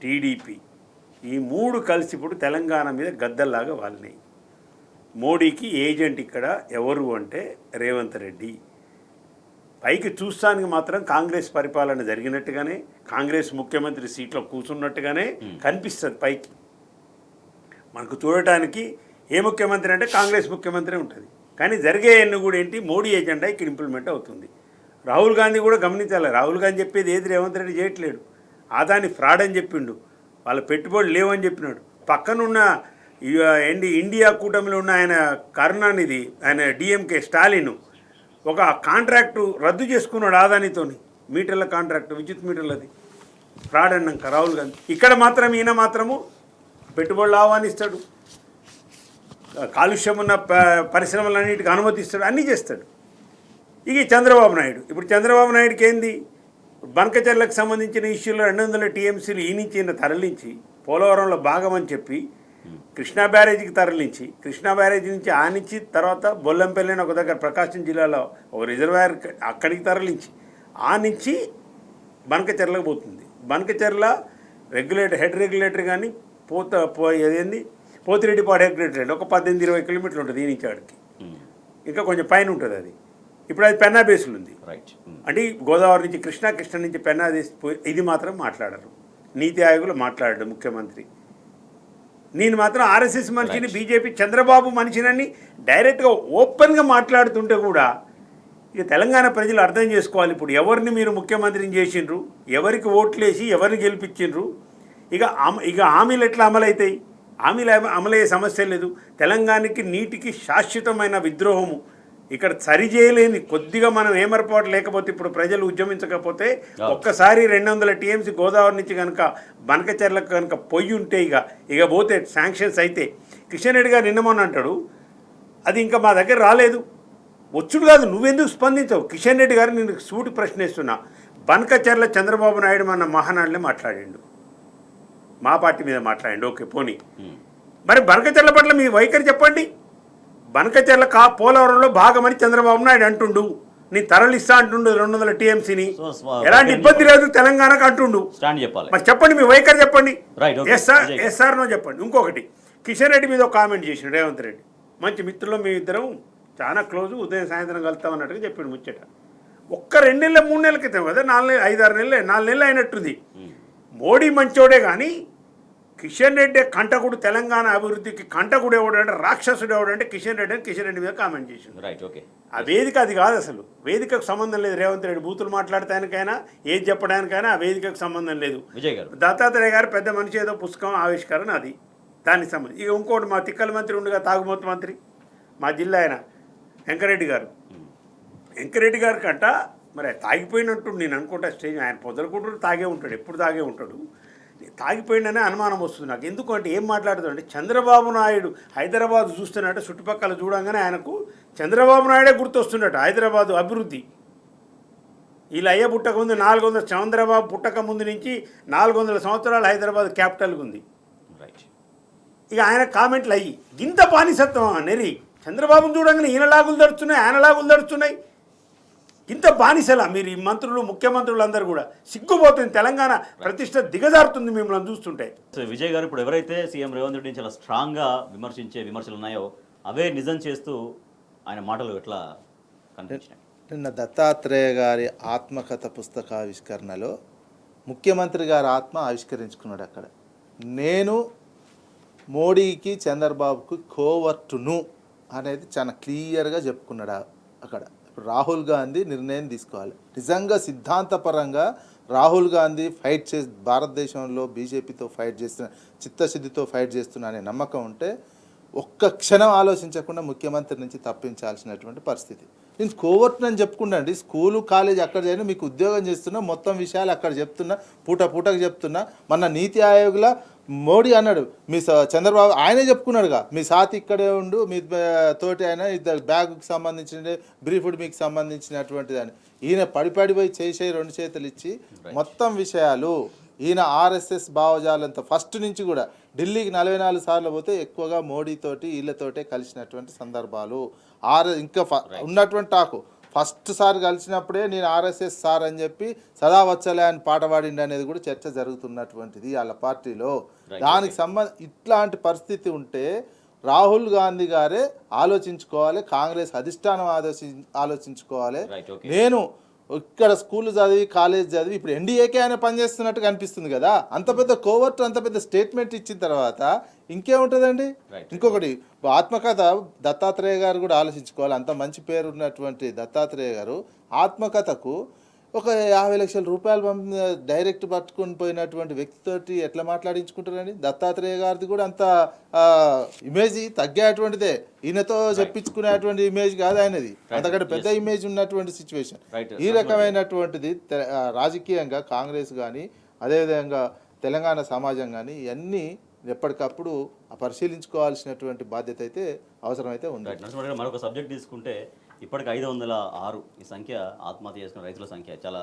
టీడీపీ ఈ మూడు కలిసి ఇప్పుడు తెలంగాణ మీద గద్దల్లాగా వాలినాయి. మోడీకి ఏజెంట్ ఇక్కడ ఎవరు అంటే రేవంత్ రెడ్డి. పైకి చూస్తానికి మాత్రం కాంగ్రెస్ పరిపాలన జరిగినట్టుగానే, కాంగ్రెస్ ముఖ్యమంత్రి సీట్లో కూర్చున్నట్టుగానే కనిపిస్తుంది పైకి. మనకు చూడటానికి ఏ ముఖ్యమంత్రి అంటే కాంగ్రెస్ ముఖ్యమంత్రి ఉంటుంది, కానీ జరిగే ఎన్ని కూడా ఏంటి మోడీ ఎజెండా ఇక్కడ ఇంప్లిమెంట్ అవుతుంది. రాహుల్ గాంధీ కూడా గమనించాలి. రాహుల్ గాంధీ చెప్పేది ఏది రేవంత్ రెడ్డి చేయట్లేడు. ఆదాని ఫ్రాడ్ అని చెప్పిండు, వాళ్ళ పెట్టుబడులు లేవని చెప్పినాడు. పక్కనున్న ఇండియా కూటమిలో ఉన్న ఆయన కరుణానిధి, ఆయన డిఎంకే స్టాలిన్ ఒక కాంట్రాక్టు రద్దు చేసుకున్నాడు ఆదానితోని, మీటర్ల కాంట్రాక్టు, విద్యుత్ మీటర్లది. ఫ్రాడ్ అన్నాక రాహుల్ గాంధీ. ఇక్కడ మాత్రం ఈయన మాత్రము పెట్టుబడులు ఆహ్వానిస్తాడు, కాలుష్యం ఉన్న పరిశ్రమలన్నిటికీ అనుమతిస్తాడు, అన్నీ చేస్తాడు. ఇక చంద్రబాబు నాయుడు, ఇప్పుడు చంద్రబాబు నాయుడుకి ఏంది బనకచెర్లకు సంబంధించిన ఇష్యూలో 200 టీఎంసీలు ఈ నుంచి ఈయన తరలించి పోలవరంలో భాగం అని చెప్పి కృష్ణా బ్యారేజీకి తరలించి, కృష్ణా బ్యారేజీ నుంచి ఆనించి తర్వాత బొల్లంపల్లి అని ఒక దగ్గర ప్రకాశం జిల్లాలో ఒక రిజర్వాయర్ అక్కడికి తరలించి ఆనించి బనకచెర్లకు పోతుంది. బనకచెర్ల హెడ్ రెగ్యులేటర్ కానీ ఏదేంది పోతిరెడ్డిపాడు హెడ్ రెగ్యులేటర్ ఒక 18-20 కిలోమీటర్లు ఉంటుంది ఈ నుంచి ఆడికి, ఇంకా కొంచెం పైన ఉంటుంది అది. ఇప్పుడు అది పెన్నా బేస్లు ఉంది. అంటే గోదావరి నుంచి కృష్ణ నుంచి పెన్నా తీసిపోయి ఇది మాత్రం మాట్లాడరు. నీతి ఆయోగ్లో మాట్లాడాడు ముఖ్యమంత్రి. నేను మాత్రం ఆర్ఎస్ఎస్ మనిషిని, బీజేపీ చంద్రబాబు మనిషినని డైరెక్ట్గా ఓపెన్గా మాట్లాడుతుంటే కూడా ఇక తెలంగాణ ప్రజలు అర్థం చేసుకోవాలి. ఇప్పుడు ఎవరిని మీరు ముఖ్యమంత్రిని చేసిండ్రు, ఎవరికి ఓట్లేసి ఎవరిని గెలిపించిండ్రు, ఇక హామీలు ఎట్లా అమలవుతాయి? హామీలు అమలయ్యే సమస్య లేదు. తెలంగాణకి నీటికి శాశ్వతమైన విద్రోహము ఇక్కడ సరిచేయలేని కొద్దిగా మనం ఏమరపాటు లేకపోతే ఇప్పుడు ప్రజలు ఉద్యమించకపోతే ఒక్కసారి 200 టీఎంసీ గోదావరి నుంచి కనుక బనకచెర్లకు కనుక పొయ్యి ఉంటే ఇక పోతే శాంక్షన్స్ అయితే కిషన్ రెడ్డి గారు నిన్నమని అంటాడు అది ఇంకా మా దగ్గర రాలేదు. వచ్చుడు కాదు, నువ్వెందుకు స్పందించవు? కిషన్ రెడ్డి గారు నేను సూటి ప్రశ్న ఇస్తున్నా. బనకచెర్ల చంద్రబాబు నాయుడు మన మహానాడులే మాట్లాడిండు, మా పార్టీ మీద మాట్లాడిండు, ఓకే పోనీ. మరి బనకచెర్ల పట్ల మీ వైఖరి చెప్పండి. బనకచెర్ల పోలవరంలో భాగమని చంద్రబాబు నాయుడు అంటుండు, నీ తరలిస్తా అంటుండు 200 టీఎంసీని, ఎలాంటి ఇబ్బంది లేదు తెలంగాణకు అంటుండు. మరి చెప్పండి, మీ వైఖరి చెప్పండి. ఎస్ఆర్ నో చెప్పండి. ఇంకొకటి, కిషన్ రెడ్డి మీద ఒక కామెంట్ చేసిండు రేవంత్ రెడ్డి. మంచి మిత్రులు మీ ఇద్దరం చాలా క్లోజ్, ఉదయం సాయంత్రం కలుస్తాం అన్నట్టుగా చెప్పాడు ముచ్చట. ఒక్క 2 నెలల 3 నెలల క్రితం కదా, 4 నెలలు అయినట్టుంది. మోడీ మంచోడే కానీ కిషన్ రెడ్డి కంటకుడు, తెలంగాణ అభివృద్ధికి కంటకుడు ఎవడంటే రాక్షసుడు ఎవడంటే కిషన్ రెడ్డి మీద కామెంట్ చేసిండు. Right, okay. ఆ వేదిక అది కాదు, అసలు వేదికకు సంబంధం లేదు. రేవంత్ రెడ్డి బూతులు మాట్లాడటానికైనా ఏది చెప్పడానికైనా ఆ వేదికకు సంబంధం లేదు. విజయ్ గారు, దత్తాత్రేయ గారు పెద్ద మనిషి ఏదో పుస్తకం ఆవిష్కరణ అది, దానికి సంబంధించి. ఇక ఇంకోటి మా తిక్కల మంత్రి ఉండగా తాగుమూత మంత్రి మా జిల్లా ఆయన వెంకరెడ్డి గారు కంట మరి తాగిపోయినట్టు నేను అనుకుంటా. స్టేజ్ ఆయన పొదలుకుంటూ తాగే ఉంటాడు, ఎప్పుడు తాగే ఉంటాడు. తాగిపోయిందనే అనుమానం వస్తుంది నాకు. ఎందుకంటే ఏం మాట్లాడుతాడంటే చంద్రబాబు నాయుడు హైదరాబాద్ చూస్తున్నట్టు చుట్టుపక్కల చూడంగానే ఆయనకు చంద్రబాబు నాయుడే గుర్తొస్తున్నట్టు. హైదరాబాదు అభివృద్ధి ఇలా అయ్యే పుట్టక ముందు 400 చంద్రబాబు పుట్టక ముందు నుంచి 400 సంవత్సరాలు హైదరాబాద్ క్యాపిటల్గా ఉంది. ఇక ఆయన కామెంట్లు అయ్యి ఇంత బానిసత్వం నెరి చంద్రబాబును చూడంగానే ఈయన లాగులు దడుచున్నాయి, ఆయన లాగులు దడుచున్నాయి. ఇంత బానిసలా మీరు ఈ మంత్రులు, ముఖ్యమంత్రులు అందరూ కూడా సిగ్గుపోతుంది. తెలంగాణ ప్రతిష్ట దిగజారుతుంది మిమ్మల్ని చూస్తుంటే. విజయ్ గారు, ఇప్పుడు ఎవరైతే సీఎం రేవంత్ రెడ్డిని చాలా స్ట్రాంగ్గా విమర్శించే విమర్శలు ఉన్నాయో అవే నిజం చేస్తూ ఆయన మాటలు ఎట్లా కనిపించినాయి? నిన్న దత్తాత్రేయ గారి ఆత్మకథ పుస్తకావిష్కరణలో ముఖ్యమంత్రి గారి ఆత్మ ఆవిష్కరించుకున్నాడు. అక్కడ నేను మోడీకి చంద్రబాబుకు కోవర్టును అనేది చాలా క్లియర్గా చెప్పుకున్నాడు. అక్కడ రాహుల్ గాంధీ నిర్ణయం తీసుకోవాలి. నిజంగా సిద్ధాంతపరంగా రాహుల్ గాంధీ భారతదేశంలో బీజేపీతో ఫైట్ చేస్తున్న, చిత్తశుద్ధితో ఫైట్ చేస్తున్న అనే నమ్మకం ఉంటే ఒక్క క్షణం ఆలోచించకుండా ముఖ్యమంత్రి నుంచి తప్పించాల్సినటువంటి పరిస్థితి. నేను కోవర్ట్నని చెప్పుకున్నాండి, స్కూలు కాలేజ్ అక్కడ చేయను, మీకు ఉద్యోగం చేస్తున్నా, మొత్తం విషయాలు అక్కడ చెప్తున్నా, పూటకు చెప్తున్నా. మన నీతి ఆయోగ్లో మోడీ అన్నాడు, మీ చంద్రబాబు ఆయనే చెప్పుకున్నాడుగా, మీ సాతి ఇక్కడే ఉండు, మీ తోటి ఆయన ఇద్దరు బ్యాగుకి సంబంధించిన బ్రీఫుడ్ మీకు సంబంధించినటువంటిది అని. ఈయన పడిపోయి చేసే 2 చేతులు ఇచ్చి మొత్తం విషయాలు ఈయన ఆర్ఎస్ఎస్ భావజాలంతో ఫస్ట్ నుంచి కూడా ఢిల్లీకి 44 సార్లు పోతే ఎక్కువగా మోడీతోటి వీళ్ళతోటే కలిసినటువంటి సందర్భాలు. ఇంకా ఉన్నటువంటి టాకు ఫస్ట్ సార్ కలిసినప్పుడే నేను ఆర్ఎస్ఎస్ సార్ అని చెప్పి సదా వచ్చలే అని పాట పాడిండి అనేది కూడా చర్చ జరుగుతున్నటువంటిది వాళ్ళ పార్టీలో. దానికి ఇట్లాంటి పరిస్థితి ఉంటే రాహుల్ గాంధీ గారే ఆలోచించుకోవాలి, కాంగ్రెస్ అధిష్టానం ఆలోచించుకోవాలి. నేను ఇక్కడ స్కూల్ చదివి కాలేజ్ చదివి ఇప్పుడు ఎన్డీఏకే ఆయన పనిచేస్తున్నట్టుగా అనిపిస్తుంది కదా. అంత పెద్ద కోవర్ట్, అంత పెద్ద స్టేట్మెంట్ ఇచ్చిన తర్వాత ఇంకేముంటుందండి. ఇంకొకటి ఆత్మకథ దత్తాత్రేయ గారు కూడా ఆలోచించుకోవాలి. అంత మంచి పేరు ఉన్నటువంటి దత్తాత్రేయ గారు ఆత్మకథకు ఒక 50 లక్షల రూపాయలు డైరెక్ట్ పట్టుకొని పోయినటువంటి వ్యక్తితోటి ఎట్లా మాట్లాడించుకుంటారండి. దత్తాత్రేయ గారిది కూడా అంత ఇమేజ్ తగ్గేటువంటిదే, ఈయనతో చెప్పించుకునేటువంటి ఇమేజ్ కాదు ఆయనది, అంతకంటే పెద్ద ఇమేజ్ ఉన్నటువంటి సిచ్యువేషన్. ఈ రకమైనటువంటిది రాజకీయంగా కాంగ్రెస్ కానీ అదేవిధంగా తెలంగాణ సమాజం కానీ ఇవన్నీ ఎప్పటికప్పుడు పరిశీలించుకోవాల్సినటువంటి బాధ్యత అయితే అవసరమైతే ఉంది. మరొక సబ్జెక్ట్ తీసుకుంటే ఇప్పటికి 506 ఈ సంఖ్య ఆత్మహత్య చేసుకున్న రైతుల సంఖ్య చాలా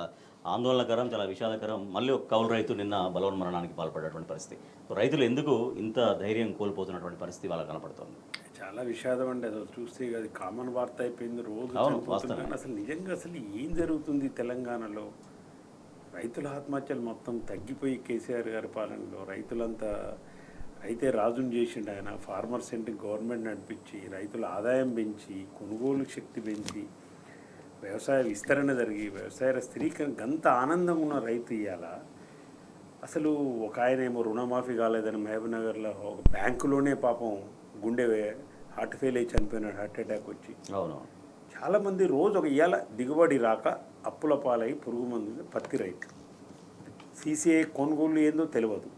ఆందోళనకరం, చాలా విషాదకరం. మళ్ళీ ఒక కౌలు రైతు నిన్న బలవన్మరణానికి పాల్పడేటువంటి పరిస్థితి. రైతులు ఎందుకు ఇంత ధైర్యం కోల్పోతున్నటువంటి పరిస్థితి వాళ్ళకి కనపడుతుంది. చాలా విషాదం అండి. అసలు చూస్తే అది కామన్ వార్త అయిపోయింది రోజు. అసలు నిజంగా అసలు ఏం జరుగుతుంది తెలంగాణలో? రైతుల ఆత్మహత్యలు మొత్తం తగ్గిపోయి కేసీఆర్ గారి పాలనలో రైతులంతా అయితే రాజును చేసిండు ఆయన. ఫార్మర్ సెంటర్ గవర్నమెంట్ నడిపించి రైతుల ఆదాయం పెంచి, కొనుగోలు శక్తి పెంచి, వ్యవసాయ విస్తరణ జరిగి వ్యవసాయ స్థిరీకరణ గంత ఆనందంగా ఉన్న రైతు ఇవాళ అసలు ఒక ఆయన ఏమో రుణమాఫీ కాలేదని మహబూబ్నగర్లో ఒక బ్యాంకులోనే పాపం గుండె హార్ట్ ఫెయిల్ అయ్యి చనిపోయినాడు, హార్ట్ అటాక్ వచ్చి. అవును, చాలామంది రోజు ఒక ఇవాళ దిగుబడి రాక అప్పుల పాలై పురుగు మందు పత్తి రైతు. సీసీఐ కొనుగోలు ఏందో తెలియదు.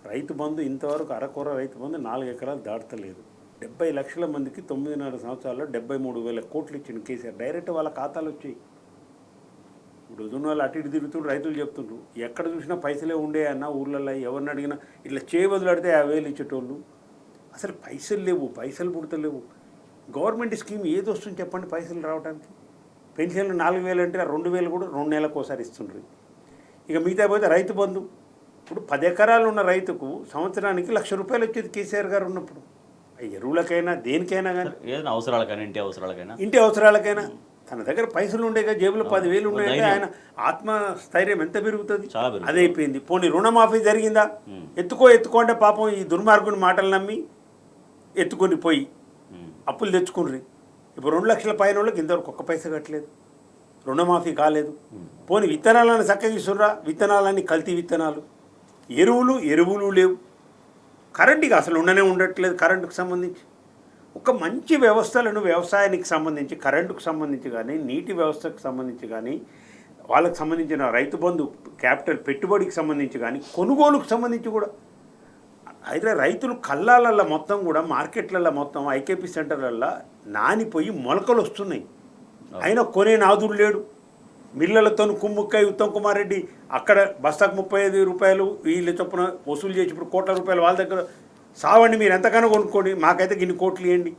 రైతు బంధు ఇంతవరకు అరకొర రైతు బంధు 4 ఎకరాలు దాటలేదు. 70 లక్షల మందికి 9.5 సంవత్సరాల్లో 73,000 కోట్లు ఇచ్చిన కేసీఆర్. డైరెక్ట్ వాళ్ళ ఖాతాలు వచ్చాయి. ఇప్పుడు వదున్న వాళ్ళు అటు ఇటు తిరుగుతుండ్రు, రైతులు చెప్తుండ్రు ఎక్కడ చూసినా పైసలే ఉండే అన్న ఊర్లలో. ఎవరిని అడిగినా ఇట్లా చేయబదులాడితే 50,000 ఇచ్చేటోళ్ళు. అసలు పైసలు లేవు, పైసలు పుడతలేవు. గవర్నమెంట్ స్కీమ్ ఏది వస్తుంది చెప్పండి పైసలు రావడానికి? పెన్షన్లు 4,000 అంటే 2,000 కూడా 2 నెలలకు ఒకసారి ఇస్తుండ్రు. ఇక మిగతా పోతే రైతు బంధు. ఇప్పుడు 10 ఎకరాలు ఉన్న రైతుకు సంవత్సరానికి 1,00,000 రూపాయలు వచ్చేది కేసీఆర్ గారు ఉన్నప్పుడు. ఎరువులకైనా దేనికైనా కానీ, అవసరాలకైనా ఇంటి అవసరాలకైనా తన దగ్గర పైసలు ఉండేగా, జేబులో 10,000 ఉన్నాయంటే ఆయన ఆత్మస్థైర్యం ఎంత పెరుగుతుంది? అదే అయిపోయింది. పోనీ రుణమాఫీ జరిగిందా? ఎత్తుకోంటే పాపం ఈ దుర్మార్గుని మాటలు నమ్మి ఎత్తుకొని పోయి అప్పులు తెచ్చుకుని ఇప్పుడు 2 లక్షల పైన వాళ్ళకి ఇంతవరకు ఒక్క పైసా కట్టలేదు, రుణమాఫీ కాలేదు. పోనీ విత్తనాలను చక్కగా ఇస్తుర్రా, విత్తనాలన్నీ కల్తీ విత్తనాలు. ఎరువులు లేవు. కరెంటుకి అసలు ఉండట్లేదు. కరెంటుకు సంబంధించి ఒక మంచి వ్యవస్థలను వ్యవసాయానికి సంబంధించి, కరెంటుకు సంబంధించి కానీ, నీటి వ్యవస్థకు సంబంధించి కానీ, వాళ్ళకు సంబంధించిన రైతు బంధు క్యాపిటల్ పెట్టుబడికి సంబంధించి కానీ, కొనుగోలుకు సంబంధించి కూడా. అయితే రైతులు కళ్ళాలల్లో మొత్తం కూడా మార్కెట్లలో మొత్తం ఐకేపీ సెంటర్లల్లో నానిపోయి మొలకలు వస్తున్నాయి. అయినా కొనే నాదుడు లేడు. మిల్లలతో కుమ్ముక్కై ఉత్తమ్ కుమార్ రెడ్డి అక్కడ బస్తాకు 35 రూపాయలు వీళ్ళ చొప్పున వసూలు చేసి ఇప్పుడు కోట్ల రూపాయలు వాళ్ళ దగ్గర సావండి, మీరు ఎంతకన్నా కొనుక్కోండి, మాకైతే ఇన్ని కోట్లు ఇవ్వండి.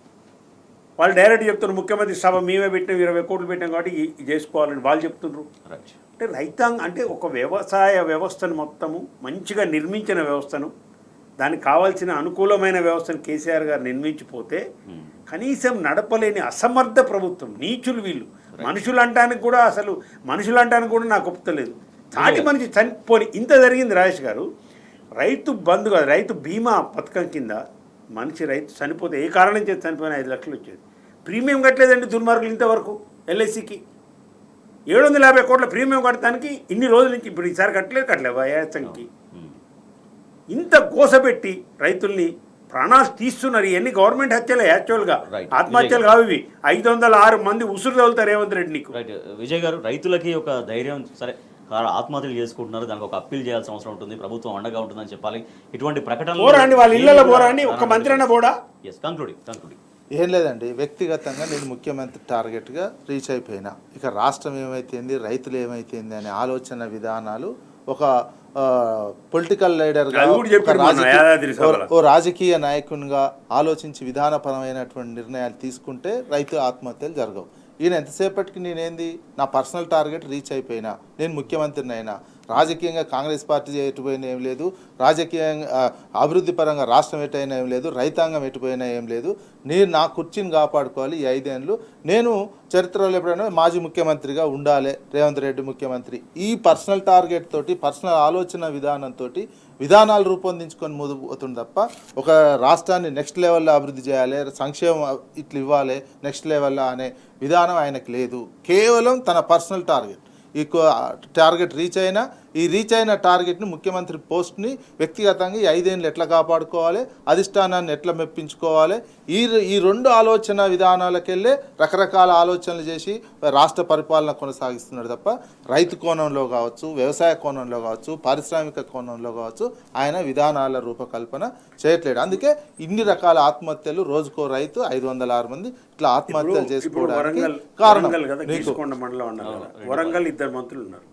వాళ్ళు డైరెక్ట్ చెప్తున్నారు, ముఖ్యమంత్రి సభ మేమే పెట్టినాం, 20 కోట్లు పెట్టాం కాబట్టి ఇది చేసుకోవాలని వాళ్ళు చెప్తున్నారు. అంటే రైతాంగం అంటే ఒక వ్యవసాయ వ్యవస్థను మొత్తము మంచిగా నిర్మించిన వ్యవస్థను, దానికి కావాల్సిన అనుకూలమైన వ్యవస్థను కేసీఆర్ గారు నిర్మించిపోతే కనీసం నడపలేని అసమర్థ ప్రభుత్వం. నీచులు వీళ్ళు. మనుషులు అంటానికి కూడా నాకు ఒప్పుతలేదు. తాటి మనిషి చనిపోని ఇంత జరిగింది. రాజేష్ గారు, రైతు బంధు కాదు, రైతు బీమా పథకం కింద రైతు చనిపోతే ఏ కారణం చేసి చనిపోయిన 5 లక్షలు వచ్చేది. ప్రీమియం కట్టలేదండి దుర్మార్గులు ఇంతవరకు. ఎల్ఐసికి 750 కోట్ల ప్రీమియం కట్టడానికి ఇన్ని రోజుల నుంచి ఇప్పుడు ఈసారి కట్టలేవు యాసంకి. ఇంత గోసపెట్టి రైతుల్ని ప్రాణాలు తీస్తున్నారు. ఇవన్నీ గవర్నమెంట్ హత్యలే. యాక్చువల్గా ఆత్మహత్యలు కావు ఇవి. 506 మంది ఉసురు తగులుతారు రేవంత్ రెడ్డి నీకు. విజయ్ గారు, రైతులకి ఒక ధైర్యం, సరే ఆత్మహత్యలు చేసుకుంటున్నారు, దానికి ఒక అప్పీల్ చేయాల్సిన అవసరం ఉంటుంది, ప్రభుత్వం అండగా ఉంటుందని చెప్పాలి. ఇటువంటి ప్రకటనలు పోరా అండి, వాళ్ళ ఇళ్ళలో పోరా అండి, ఒక్క మంత్రి అన్న పోడా? Yes, concluding. ఏం లేదండి, వ్యక్తిగతంగా నేను ముఖ్యమంత్రి టార్గెట్గా రీచ్ అయిపోయినా, ఇక రాష్ట్రం ఏమైతేంది, రైతులు ఏమైతేంది అనే ఆలోచన విధానాలు ఒక పొలిటికల్ లీడర్గా, ఓ రాజకీయ నాయకునిగా ఆలోచించి విధానపరమైనటువంటి నిర్ణయాలు తీసుకుంటే రైతు ఆత్మహత్యలు జరగవు. ఈయన ఎంతసేపటికి నేనేంది నా పర్సనల్ టార్గెట్ రీచ్ అయిపోయినా, నేను ముఖ్యమంత్రిని అయినా, రాజకీయంగా కాంగ్రెస్ పార్టీ ఎటుపోయినా ఏం లేదు, రాజకీయంగా అభివృద్ధి పరంగా రాష్ట్రం ఎటైనా ఏం లేదు, రైతాంగం ఎటుపోయినా ఏం లేదు, నేను నా కుర్చీని కాపాడుకోవాలి. ఈ 5 ఏళ్ళు నేను చరిత్రలో ఎప్పుడైనా మాజీ ముఖ్యమంత్రిగా ఉండాలి, రేవంత్ రెడ్డి ముఖ్యమంత్రి, ఈ పర్సనల్ టార్గెట్ తోటి, పర్సనల్ ఆలోచన విధానంతో విధానాలు రూపొందించుకొని ముందుకు పోతుంది తప్ప ఒక రాష్ట్రాన్ని నెక్స్ట్ లెవెల్లో అభివృద్ధి చేయాలి, సంక్షేమం ఇట్లా ఇవ్వాలి నెక్స్ట్ లెవెల్లో అనే విధానం ఆయనకు లేదు. కేవలం తన పర్సనల్ టార్గెట్, ఈ టార్గెట్ రీచ్ అయినా, ఈ రీచ్ అయిన టార్గెట్ని, ముఖ్యమంత్రి పోస్ట్ని వ్యక్తిగతంగా ఈ 5 ఏళ్ళు ఎట్లా కాపాడుకోవాలి, అధిష్టానాన్ని ఎట్లా మెప్పించుకోవాలి, ఈ 2 ఆలోచన విధానాలకెళ్ళే రకరకాల ఆలోచనలు చేసి రాష్ట్ర పరిపాలన కొనసాగిస్తున్నాడు తప్ప రైతు కోణంలో కావచ్చు, వ్యవసాయ కోణంలో కావచ్చు, పారిశ్రామిక కోణంలో కావచ్చు ఆయన విధానాల రూపకల్పన చేయట్లేడు. అందుకే ఇన్ని రకాల ఆత్మహత్యలు, రోజుకో రైతు 506 మంది ఇట్లా ఆత్మహత్యలు చేసుకోవడానికి కారణం. వరంగల్ 2 మంత్రులు ఉన్నారు.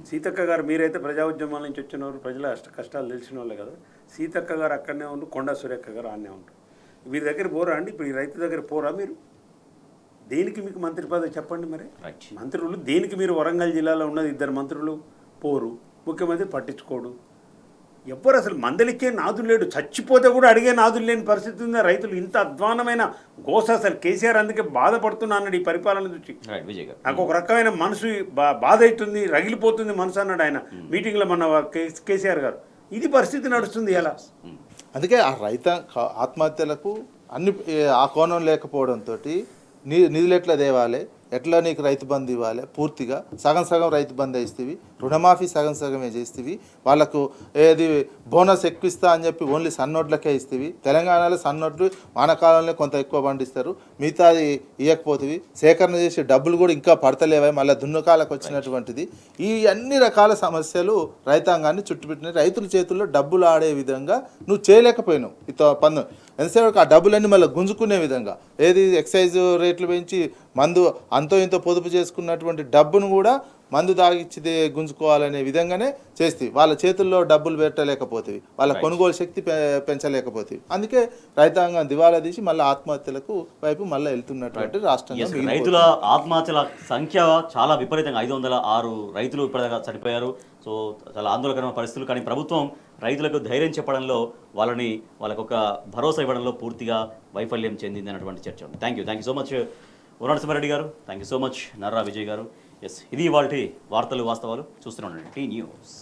సీతక్క గారు, మీరైతే ప్రజా ఉద్యమాల నుంచి వచ్చిన వాళ్ళు, ప్రజల కష్టాలు తెలిసిన వాళ్ళే కదా. సీతక్క గారు అక్కడనే ఉండు, కొండా సురేఖ గారు ఆడనే ఉంటారు. వీరి దగ్గర పోరా అండి, ఇప్పుడు ఈ రైతు దగ్గర పోరా మీరు? దేనికి మీకు మంత్రి పదవి చెప్పండి మరి. మంత్రులు దేనికి? మీరు వరంగల్ జిల్లాలో ఉన్నది 2 మంత్రులు పోరు, ముఖ్యమంత్రి పట్టించుకోడు. ఎవ్వరు అసలు మందలిచ్చే నాదులు లేడు, చచ్చిపోతే కూడా అడిగే నాదులు లేని పరిస్థితి ఉంది. రైతులు ఇంత అధ్వానమైన గోస, అసలు కేసీఆర్ అందుకే బాధపడుతున్నా అన్నాడు ఈ పరిపాలన చూసి. నాకు ఒక రకమైన మనసు బాధ అవుతుంది, రగిలిపోతుంది మనసు అన్నాడు ఆయన మీటింగ్లో మన కేసీఆర్ గారు. ఇది పరిస్థితి నడుస్తుంది ఎలా. అందుకే ఆ ఆత్మహత్యలకు అన్ని ఆ కోణం లేకపోవడంతో నిధులు ఎట్లా తేవాలి, ఎట్లా నీకు రైతు బంధు ఇవ్వాలి, పూర్తిగా సగం రైతు బంధు ఇస్తేవి, రుణమాఫీ సగమే చేస్తేవి, వాళ్ళకు ఏది బోనస్ ఎక్కువ ఇస్తా అని చెప్పి ఓన్లీ సన్నోట్లకే ఇస్తేవి. తెలంగాణలో సన్నోట్లు వానకాలంలో కొంత ఎక్కువ పండిస్తారు, మిగతాది ఇవ్వకపోతేవి. సేకరణ చేసి డబ్బులు కూడా ఇంకా పడతలేవా, మళ్ళీ దున్నుకాలకు వచ్చినటువంటిది. ఈ అన్ని రకాల సమస్యలు రైతాంగాన్ని చుట్టుపెట్టిన, రైతుల చేతుల్లో డబ్బులు ఆడే విధంగా నువ్వు చేయలేకపోయినావు. పన్ను ఎంతసేపు ఆ డబ్బులన్నీ మళ్ళీ గుంజుకునే విధంగా, ఏది ఎక్సైజ్ రేట్లు పెంచి మందు అంతో ఇంతో పొదుపు చేసుకున్నటువంటి డబ్బును కూడా మందు తాగిచ్చి గుంజుకోవాలనే విధంగానే చేస్తే వాళ్ళ చేతుల్లో డబ్బులు పెట్టలేకపోతుంది, వాళ్ళ కొనుగోలు శక్తి పెంచలేకపోతుంది. అందుకే రైతాంగం దివాలా తీసి మళ్ళీ ఆత్మహత్యలకు వైపు మళ్ళీ వెళ్తున్నటువంటి రాష్ట్రంగా. రైతుల ఆత్మహత్యల సంఖ్య చాలా విపరీతంగా 506 రైతులు ఇప్పటిదాకా చనిపోయారు. సో చాలా ఆందోళనకరమైన పరిస్థితులు. కానీ ప్రభుత్వం రైతులకు ధైర్యం చెప్పడంలో, వాళ్ళకు ఒక భరోసా ఇవ్వడంలో పూర్తిగా వైఫల్యం చెందింది అన్నటువంటి చర్చ ఉంది. Thank you so much Varuna Reddy గారు, thank you so much Narra Vijay గారు. ఎస్, ఇది ఇవాల్టి వార్తలు వాస్తవాలు. చూస్తూనే ఉండండి టీ న్యూస్.